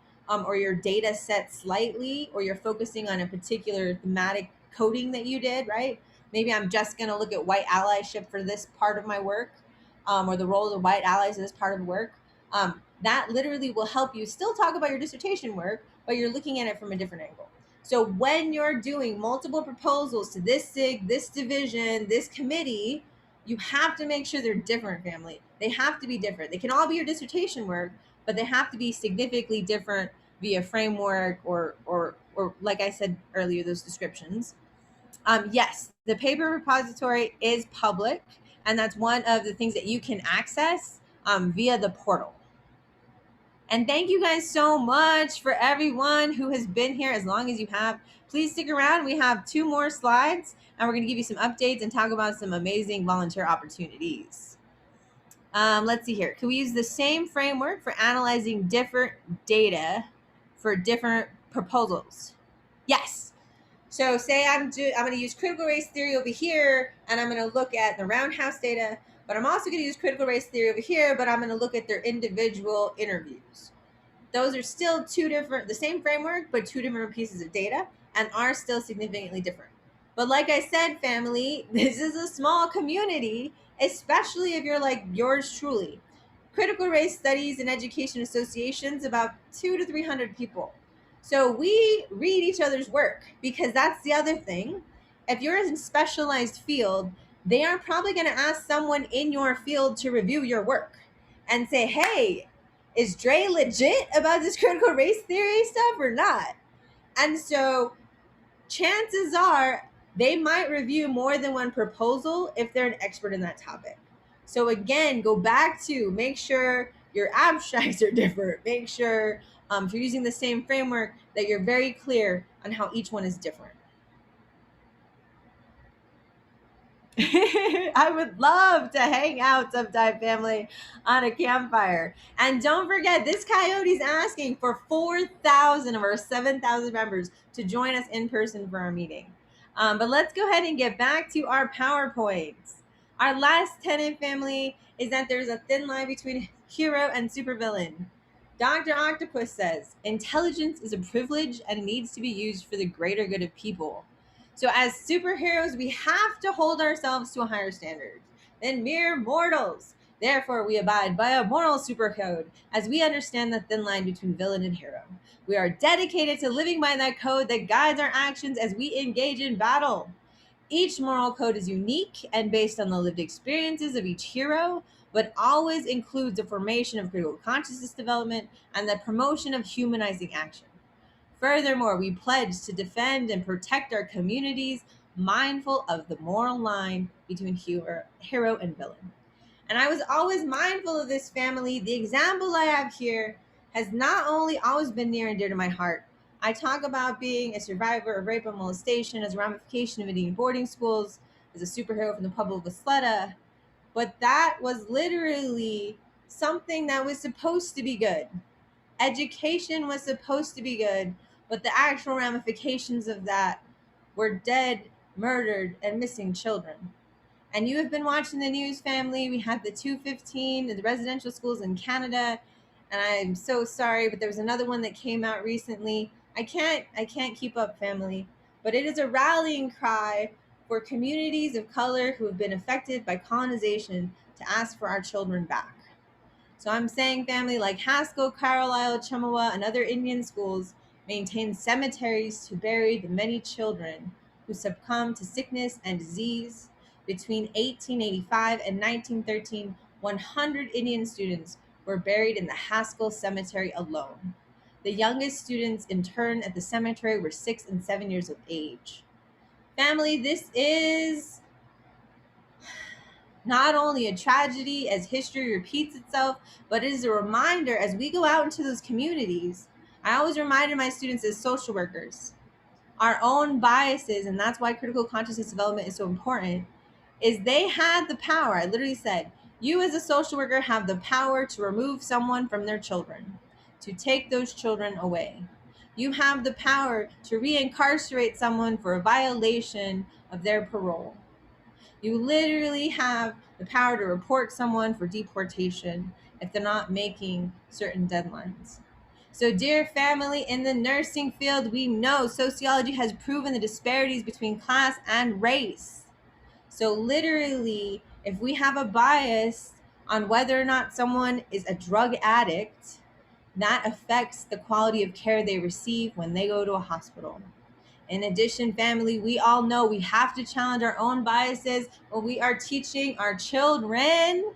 or your data set slightly, or you're focusing on a particular thematic coding that you did, right? Maybe I'm just going to look at white allyship for this part of my work, or the role of the white allies in this part of the work. That literally will help you still talk about your dissertation work, but you're looking at it from a different angle. So when you're doing multiple proposals to this SIG, this division, this committee, you have to make sure they're different, family. They have to be different. They can all be your dissertation work, but they have to be significantly different via framework or like I said earlier, those descriptions. Yes, the paper repository is public, and that's one of the things that you can access via the portal. And thank you guys so much for everyone who has been here as long as you have. Please stick around. We have 2 more slides, and we're going to give you some updates and talk about some amazing volunteer opportunities. Let's see here. Can we use the same framework for analyzing different data for different proposals? Yes. So say I'm going to use critical race theory over here, and I'm going to look at the roundhouse data, but I'm also going to use critical race theory over here, but I'm going to look at their individual interviews. Those are still 2 different, the same framework, but 2 different pieces of data, and are still significantly different. But like I said, family, this is a small community, especially if you're like yours truly. Critical race studies and education associations, about 200 to 300 people. So we read each other's work, because that's the other thing. If you're in a specialized field, they are probably going to ask someone in your field to review your work and say, hey, is Dre legit about this critical race theory stuff or not? And so chances are they might review more than one proposal if they're an expert in that topic. So again, go back to make sure your abstracts are different. Make sure if you're using the same framework that you're very clear on how each one is different. I would love to hang out sometime, family, on a campfire. And don't forget, this coyote's asking for 4,000 of our 7,000 members to join us in person for our meeting. But let's go ahead and get back to our PowerPoints. Our last tenet, family, is that there's a thin line between hero and supervillain. Dr. Octopus says, intelligence is a privilege and needs to be used for the greater good of people. So as superheroes, we have to hold ourselves to a higher standard than mere mortals. Therefore, we abide by a moral supercode as we understand the thin line between villain and hero. We are dedicated to living by that code that guides our actions as we engage in battle. Each moral code is unique and based on the lived experiences of each hero, but always includes the formation of critical consciousness development and the promotion of humanizing action. Furthermore, we pledge to defend and protect our communities, mindful of the moral line between hero and villain. And I was always mindful of this, family. The example I have here has not only always been near and dear to my heart. I talk about being a survivor of rape and molestation as a ramification of Indian boarding schools, as a superhero from the Pueblo of Isleta, but that was literally something that was supposed to be good. Education was supposed to be good, but the actual ramifications of that were dead, murdered, and missing children. And you have been watching the news, family. We had the 215, the residential schools in Canada, and I'm so sorry, but there was another one that came out recently. I can't keep up, family, but it is a rallying cry for communities of color who have been affected by colonization to ask for our children back. So I'm saying, family, like Haskell, Carlisle, Chemawa, and other Indian schools maintain cemeteries to bury the many children who succumbed to sickness and disease. Between 1885 and 1913, 100 Indian students were buried in the Haskell Cemetery alone. The youngest students interned at the cemetery were 6 and 7 years of age. Family, this is not only a tragedy as history repeats itself, but it is a reminder as we go out into those communities. I always reminded my students as social workers, our own biases, and that's why critical consciousness development is so important, is they had the power. I literally said, you as a social worker have the power to remove someone from their children, to take those children away. You have the power to reincarcerate someone for a violation of their parole. You literally have the power to report someone for deportation if they're not making certain deadlines. So, dear family, in the nursing field, we know sociology has proven the disparities between class and race. So, literally, if we have a bias on whether or not someone is a drug addict, that affects the quality of care they receive when they go to a hospital. In addition, family, we all know we have to challenge our own biases when we are teaching our children,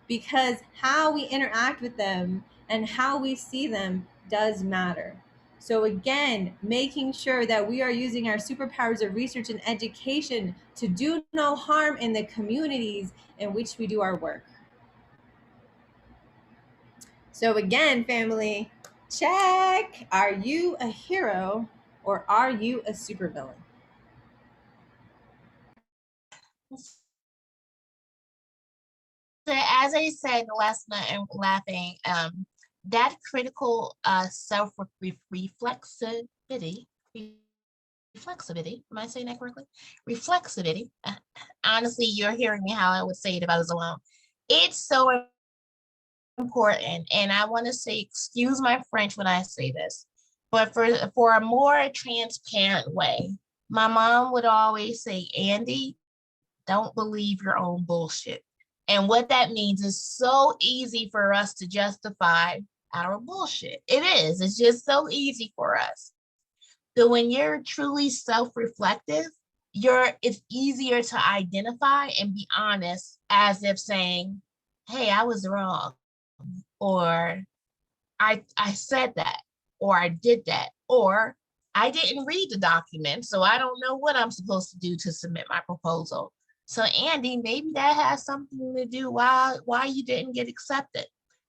because how we interact with them and how we see them does matter. So again, making sure that we are using our superpowers of research and education to do no harm in the communities in which we do our work. So again, family, check. Are you a hero or are you a supervillain? So as I said last night, I'm laughing. That critical self reflexivity. Reflexivity. Am I saying that correctly? Reflexivity. Honestly, you're hearing me how I would say it if I was alone. It's so important, and I want to say, excuse my French when I say this, but for a more transparent way, my mom would always say, Andii, don't believe your own bullshit. And what that means is so easy for us to justify our bullshit. It is. It's just so easy for us. So when you're truly self-reflective, it's easier to identify and be honest, as if saying, hey, I was wrong, or I said that, or I did that, or I didn't read the document, so I don't know what I'm supposed to do to submit my proposal. So Andii, maybe that has something to do why you didn't get accepted.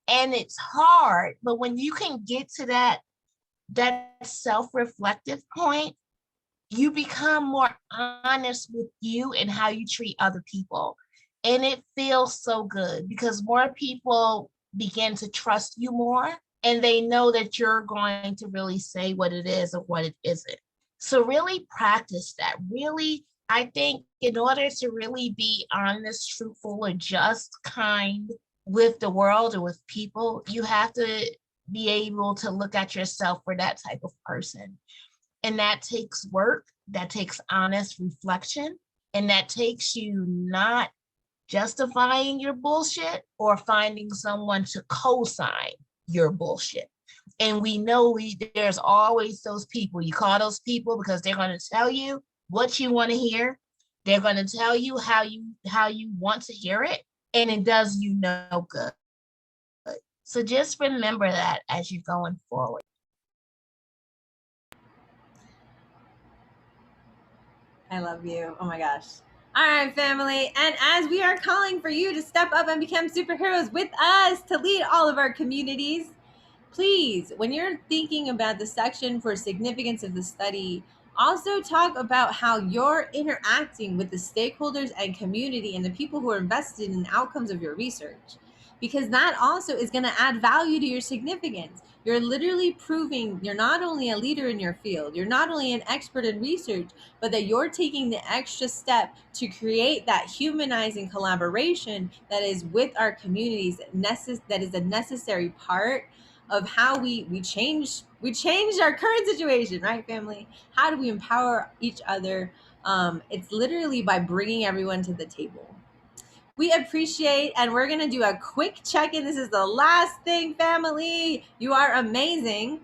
And it's hard, but when you can get to that self-reflective point, you become more honest with you and how you treat other people. And it feels so good because more people begin to trust you more, and they know that you're going to really say what it is or what it isn't. So really practice that. Really, I think in order to really be honest, truthful, or just kind with the world or with people, you have to be able to look at yourself for that type of person. And that takes work, that takes honest reflection, and that takes you not justifying your bullshit or finding someone to co-sign your bullshit. And we know there's always those people. You call those people because they're going to tell you what you want to hear. They're going to tell you how you want to hear it, and it does you no good. So just remember that as you're going forward. I love you. Oh my gosh. All right, family. And as we are calling for you to step up and become superheroes with us to lead all of our communities, please, when you're thinking about the section for significance of the study, also talk about how you're interacting with the stakeholders and community and the people who are invested in the outcomes of your research, because that also is going to add value to your significance. You're literally proving you're not only a leader in your field, you're not only an expert in research, but that you're taking the extra step to create that humanizing collaboration that is with our communities, that is a necessary part of how we change our current situation, right, family? How do we empower each other? It's literally by bringing everyone to the table. We appreciate, and we're going to do a quick check-in. This is the last thing, family. You are amazing.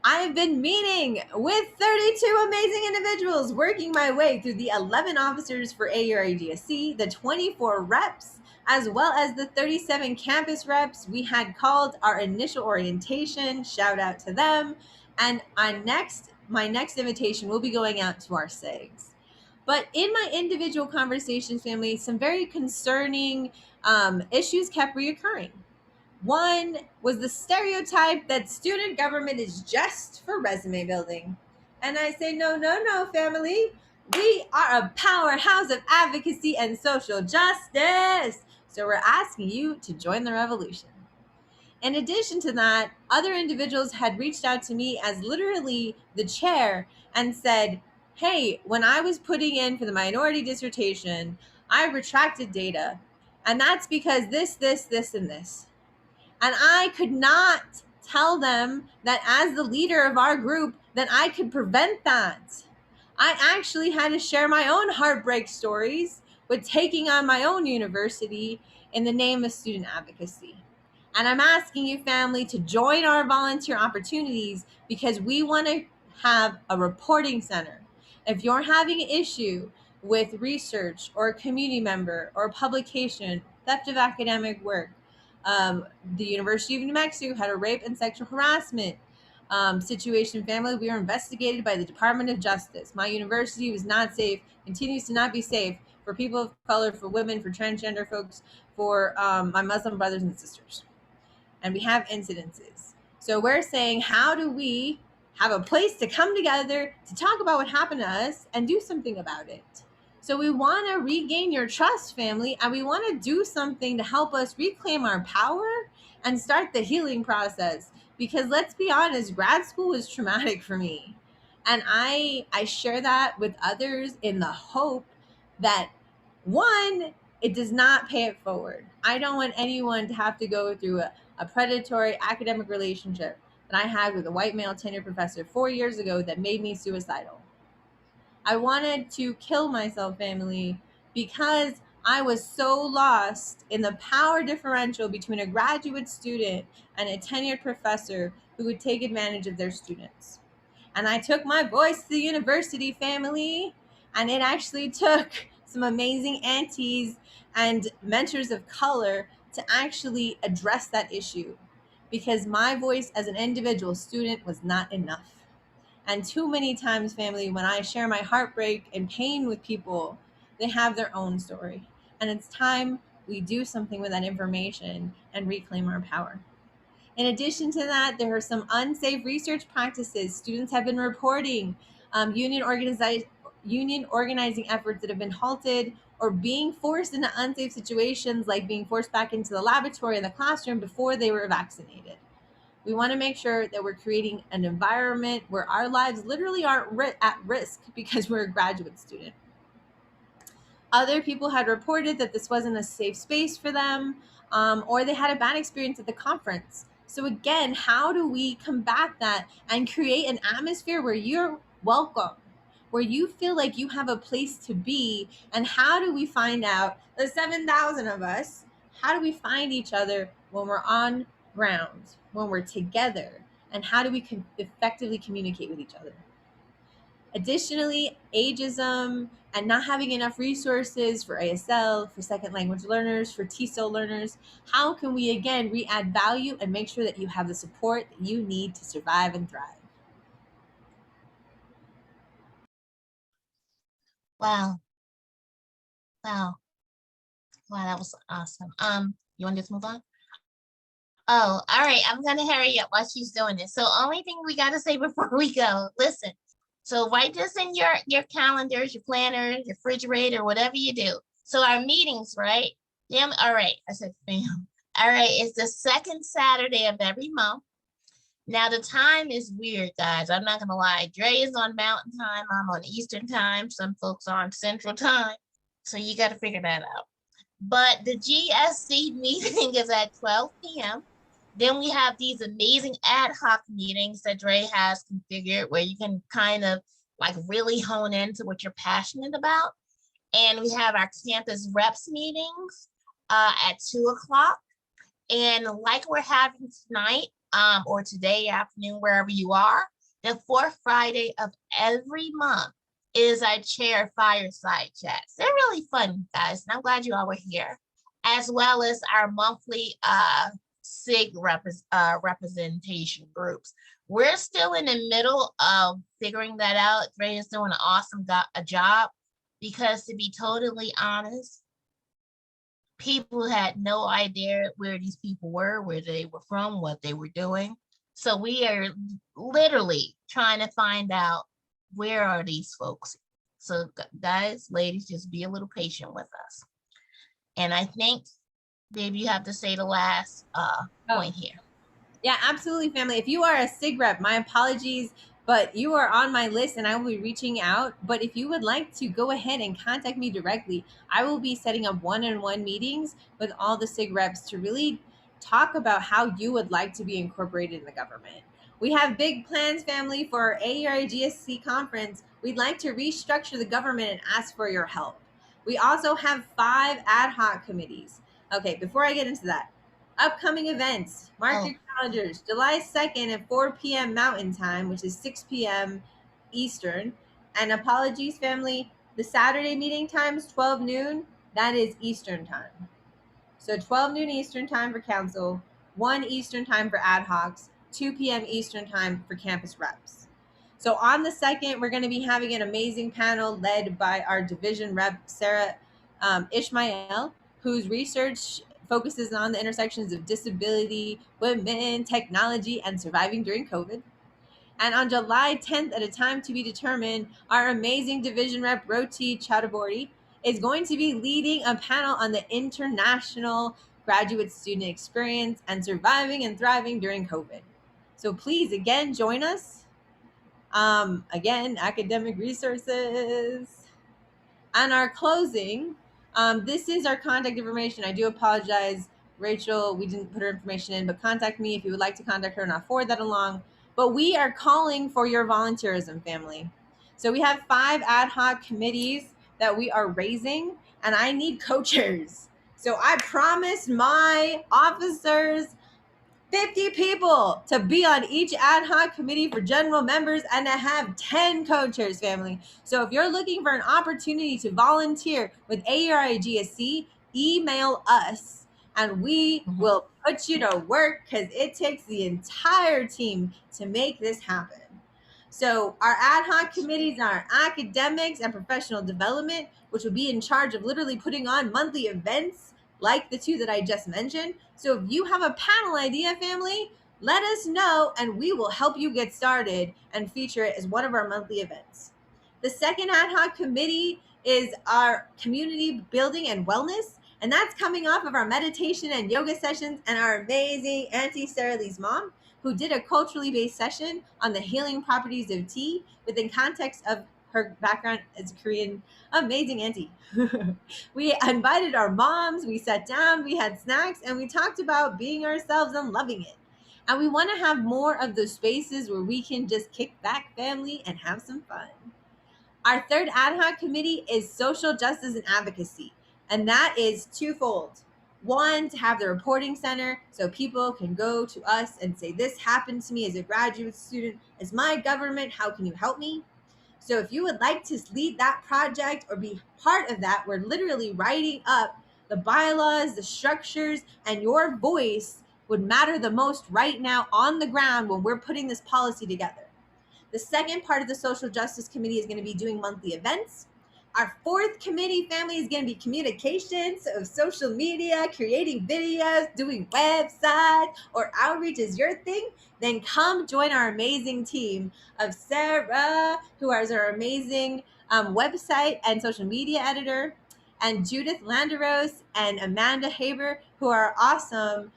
I've been meeting with 32 amazing individuals, working my way through the 11 officers for AERA GSC, the 24 reps, as well as the 37 campus reps. We had called our initial orientation, shout out to them. And my next invitation will be going out to our SIGs. But in my individual conversations, family, some very concerning issues kept reoccurring. One was the stereotype that student government is just for resume building. And I say, no, no, no, family. We are a powerhouse of advocacy and social justice. So we're asking you to join the revolution. In addition to that, other individuals had reached out to me as literally the chair and said, hey, when I was putting in for the minority dissertation, I retracted data. And that's because this, and this. And I could not tell them that as the leader of our group, that I could prevent that. I actually had to share my own heartbreak stories with taking on my own university in the name of student advocacy. And I'm asking you, family, to join our volunteer opportunities because we want to have a reporting center. If you're having an issue with research or a community member or a publication, theft of academic work, the University of New Mexico had a rape and sexual harassment situation, family. We were investigated by the Department of Justice. My university was not safe, continues to not be safe for people of color, for women, for transgender folks, for my Muslim brothers and sisters. And we have incidences. So we're saying, how do we have a place to come together to talk about what happened to us and do something about it? So we want to regain your trust, family, and we want to do something to help us reclaim our power and start the healing process. Because let's be honest, grad school was traumatic for me. And I share that with others in the hope that, one, it does not pay it forward. I don't want anyone to have to go through a predatory academic relationship that I had with a white male tenured professor 4 years ago that made me suicidal. I wanted to kill myself, family, because I was so lost in the power differential between a graduate student and a tenured professor who would take advantage of their students. And I took my voice to the university, family, and it actually took some amazing aunties and mentors of color to actually address that issue, because my voice as an individual student was not enough. And too many times, family, when I share my heartbreak and pain with people, they have their own story. And it's time we do something with that information and reclaim our power. In addition to that, there are some unsafe research practices students have been reporting, union organizing efforts that have been halted or being forced into unsafe situations, like being forced back into the laboratory and the classroom before they were vaccinated. We want to make sure that we're creating an environment where our lives literally aren't at risk because we're a graduate student. Other people had reported that this wasn't a safe space for them, or they had a bad experience at the conference. So again, how do we combat that and create an atmosphere where you're welcome, where you feel like you have a place to be? And how do we find out, the 7,000 of us, how do we find each other when we're on ground, when we're together, and how do we effectively communicate with each other? Additionally, ageism and not having enough resources for ASL, for second language learners, for TESOL learners. How can we, again, re-add value and make sure that you have the support that you need to survive and thrive? Wow. Wow. Wow, that was awesome. You want to just move on? Oh, all right. I'm gonna hurry up while she's doing this. So only thing we gotta say before we go, listen. So write this in your calendars, your planners, your refrigerator, whatever you do. So our meetings, right? Damn, all right. I said fam. All right, it's the second Saturday of every month. Now the time is weird, guys. I'm not gonna lie. Dre is on Mountain Time. I'm on Eastern Time. Some folks are on Central Time. So you got to figure that out. But the GSC meeting is at 12 p.m. Then we have these amazing ad hoc meetings that Dre has configured where you can kind of like really hone into what you're passionate about. And we have our campus reps meetings at 2:00. And like we're having tonight or today afternoon, wherever you are, the fourth Friday of every month is our chair fireside chats. They're really fun, guys, and I'm glad you all were here, as well as our monthly SIG representation groups. We're still in the middle of figuring that out. Dre is doing an awesome job because, to be totally honest, people had no idea where these people were, where they were from, what they were doing. So we are literally trying to find out, where are these folks? So guys, ladies, just be a little patient with us. And I think, babe, you have to say the last point here. Yeah, absolutely, family. If you are a SIG rep, my apologies, but you are on my list and I will be reaching out. But if you would like to go ahead and contact me directly, I will be setting up one-on-one meetings with all the SIG reps to really talk about how you would like to be incorporated in the government. We have big plans, family, for our AERA GSC conference. We'd like to restructure the government and ask for your help. We also have 5 ad hoc committees. Okay, before I get into that, upcoming events, mark your calendars. July 2nd at 4 p.m. Mountain Time, which is 6 p.m. Eastern. And apologies, family, the Saturday meeting times, 12 noon, that is Eastern Time. So 12 noon Eastern Time for council, 1 Eastern Time for ad hocs, 2 p.m. Eastern Time for campus reps. So on the 2nd, we're going to be having an amazing panel led by our division rep, Sarah Ishmael, whose research focuses on the intersections of disability, women, technology, and surviving during COVID. And on July 10th, at a time to be determined, our amazing division rep, Roti Chaudhary, is going to be leading a panel on the international graduate student experience and surviving and thriving during COVID. So please, again, join us. Again, academic resources. On our closing, this is our contact information. I do apologize, Rachel, we didn't put her information in, but contact me if you would like to contact her and I'll forward that along. But we are calling for your volunteerism, family. So we have 5 ad hoc committees that we are raising, and I need co-chairs. So I promised my officers 50 people to be on each ad hoc committee for general members and to have 10 co-chairs, family. So if you're looking for an opportunity to volunteer with AERA GSC, email us and we will put you to work, because it takes the entire team to make this happen. So our ad hoc committees are academics and professional development, which will be in charge of literally putting on monthly events like the 2 that I just mentioned. So if you have a panel idea, family, let us know and we will help you get started and feature it as one of our monthly events. The second ad hoc committee is our community building and wellness, and that's coming off of our meditation and yoga sessions and our amazing Auntie Sarah Lee's mom, who did a culturally based session on the healing properties of tea within context of her background as a Korean. Amazing auntie. We invited our moms, we sat down, we had snacks, and we talked about being ourselves and loving it. And we want to have more of those spaces where we can just kick back, family, and have some fun. Our third ad hoc committee is social justice and advocacy, and that is twofold. 1, to have the reporting center so people can go to us and say, this happened to me as a graduate student, as my government, how can you help me? So if you would like to lead that project or be part of that, we're literally writing up the bylaws, the structures, and your voice would matter the most right now on the ground when we're putting this policy together. The second part of the Social Justice Committee is going to be doing monthly events. Our 4th committee, family, is going to be communications, so social media, creating videos, doing websites, or outreach is your thing, then come join our amazing team of Sarah, who is our amazing website and social media editor, and Judith Landeros and Amanda Haber, who are awesome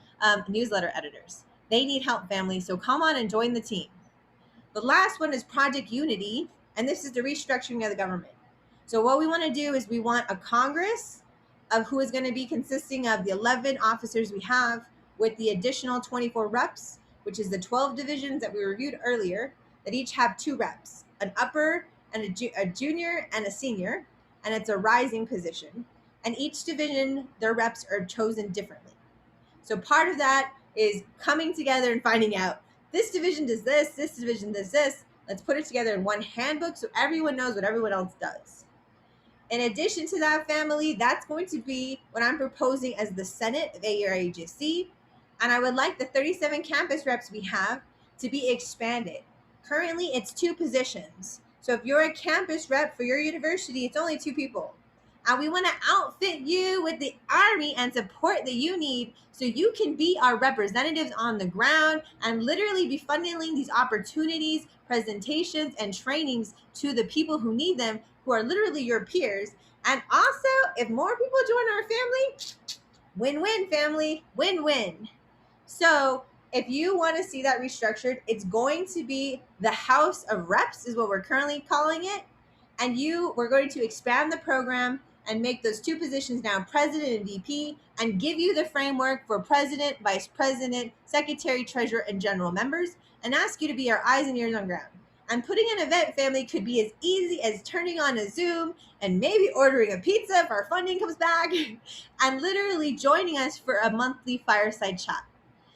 newsletter editors. They need help, family, so come on and join the team. The last one is Project Unity, and this is the restructuring of the government. So what we want to do is we want a Congress of who is going to be consisting of the 11 officers we have with the additional 24 reps, which is the 12 divisions that we reviewed earlier, that each have 2 reps, an upper and a junior and a senior. and it's a rising position. And each division, their reps are chosen differently. So part of that is coming together and finding out this division does this division does this. Let's put it together in one handbook so everyone knows what everyone else does. In addition to that, family, that's going to be what I'm proposing as the Senate of AERA GSC. And I would like the 37 campus reps we have to be expanded. Currently, it's 2 positions. So if you're a campus rep for your university, it's only 2 people. And we want to outfit you with the army and support that you need so you can be our representatives on the ground and literally be funneling these opportunities, presentations, and trainings to the people who need them, who are literally your peers. And also, if more people join our family, win-win, family, win-win. So if you want to see that restructured, it's going to be the House of Reps is what we're currently calling it. And we're going to expand the program and make those 2 positions now president and VP, and give you the framework for president, vice president, secretary, treasurer, and general members, and ask you to be our eyes and ears on ground. And putting an event, family, could be as easy as turning on a Zoom and maybe ordering a pizza if our funding comes back and literally joining us for a monthly fireside chat.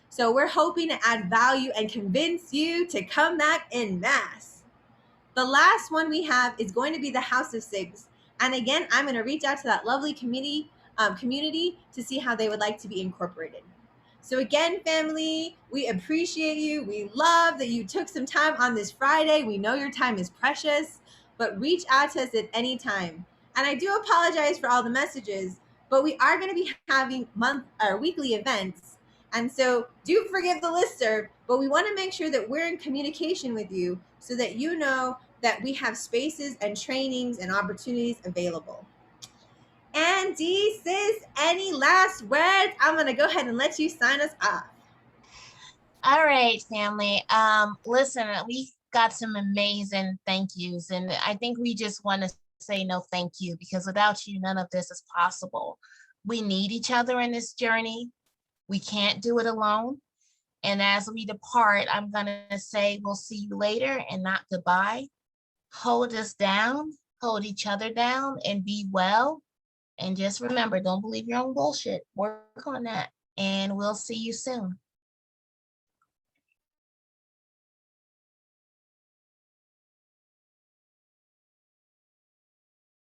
So we're hoping to add value and convince you to come back en masse. The last one we have is going to be the House of SIGs. And again, I'm going to reach out to that lovely community to see how they would like to be incorporated. So again, family, we appreciate you. We love that you took some time on this Friday. We know your time is precious, but reach out to us at any time. And I do apologize for all the messages, but we are going to be having weekly events. And so do forgive the listserv, but we want to make sure that we're in communication with you so that you know that we have spaces and trainings and opportunities available. Andii, sis, any last words? I'm going to go ahead and let you sign us off. All right, family. Listen, we got some amazing thank yous, and I think we just want to say no thank you, because without you, none of this is possible. We need each other in this journey. We can't do it alone. And as we depart, I'm going to say we'll see you later and not goodbye. Hold us down, hold each other down, and be well. And just remember, don't believe your own bullshit. Work on that. And we'll see you soon.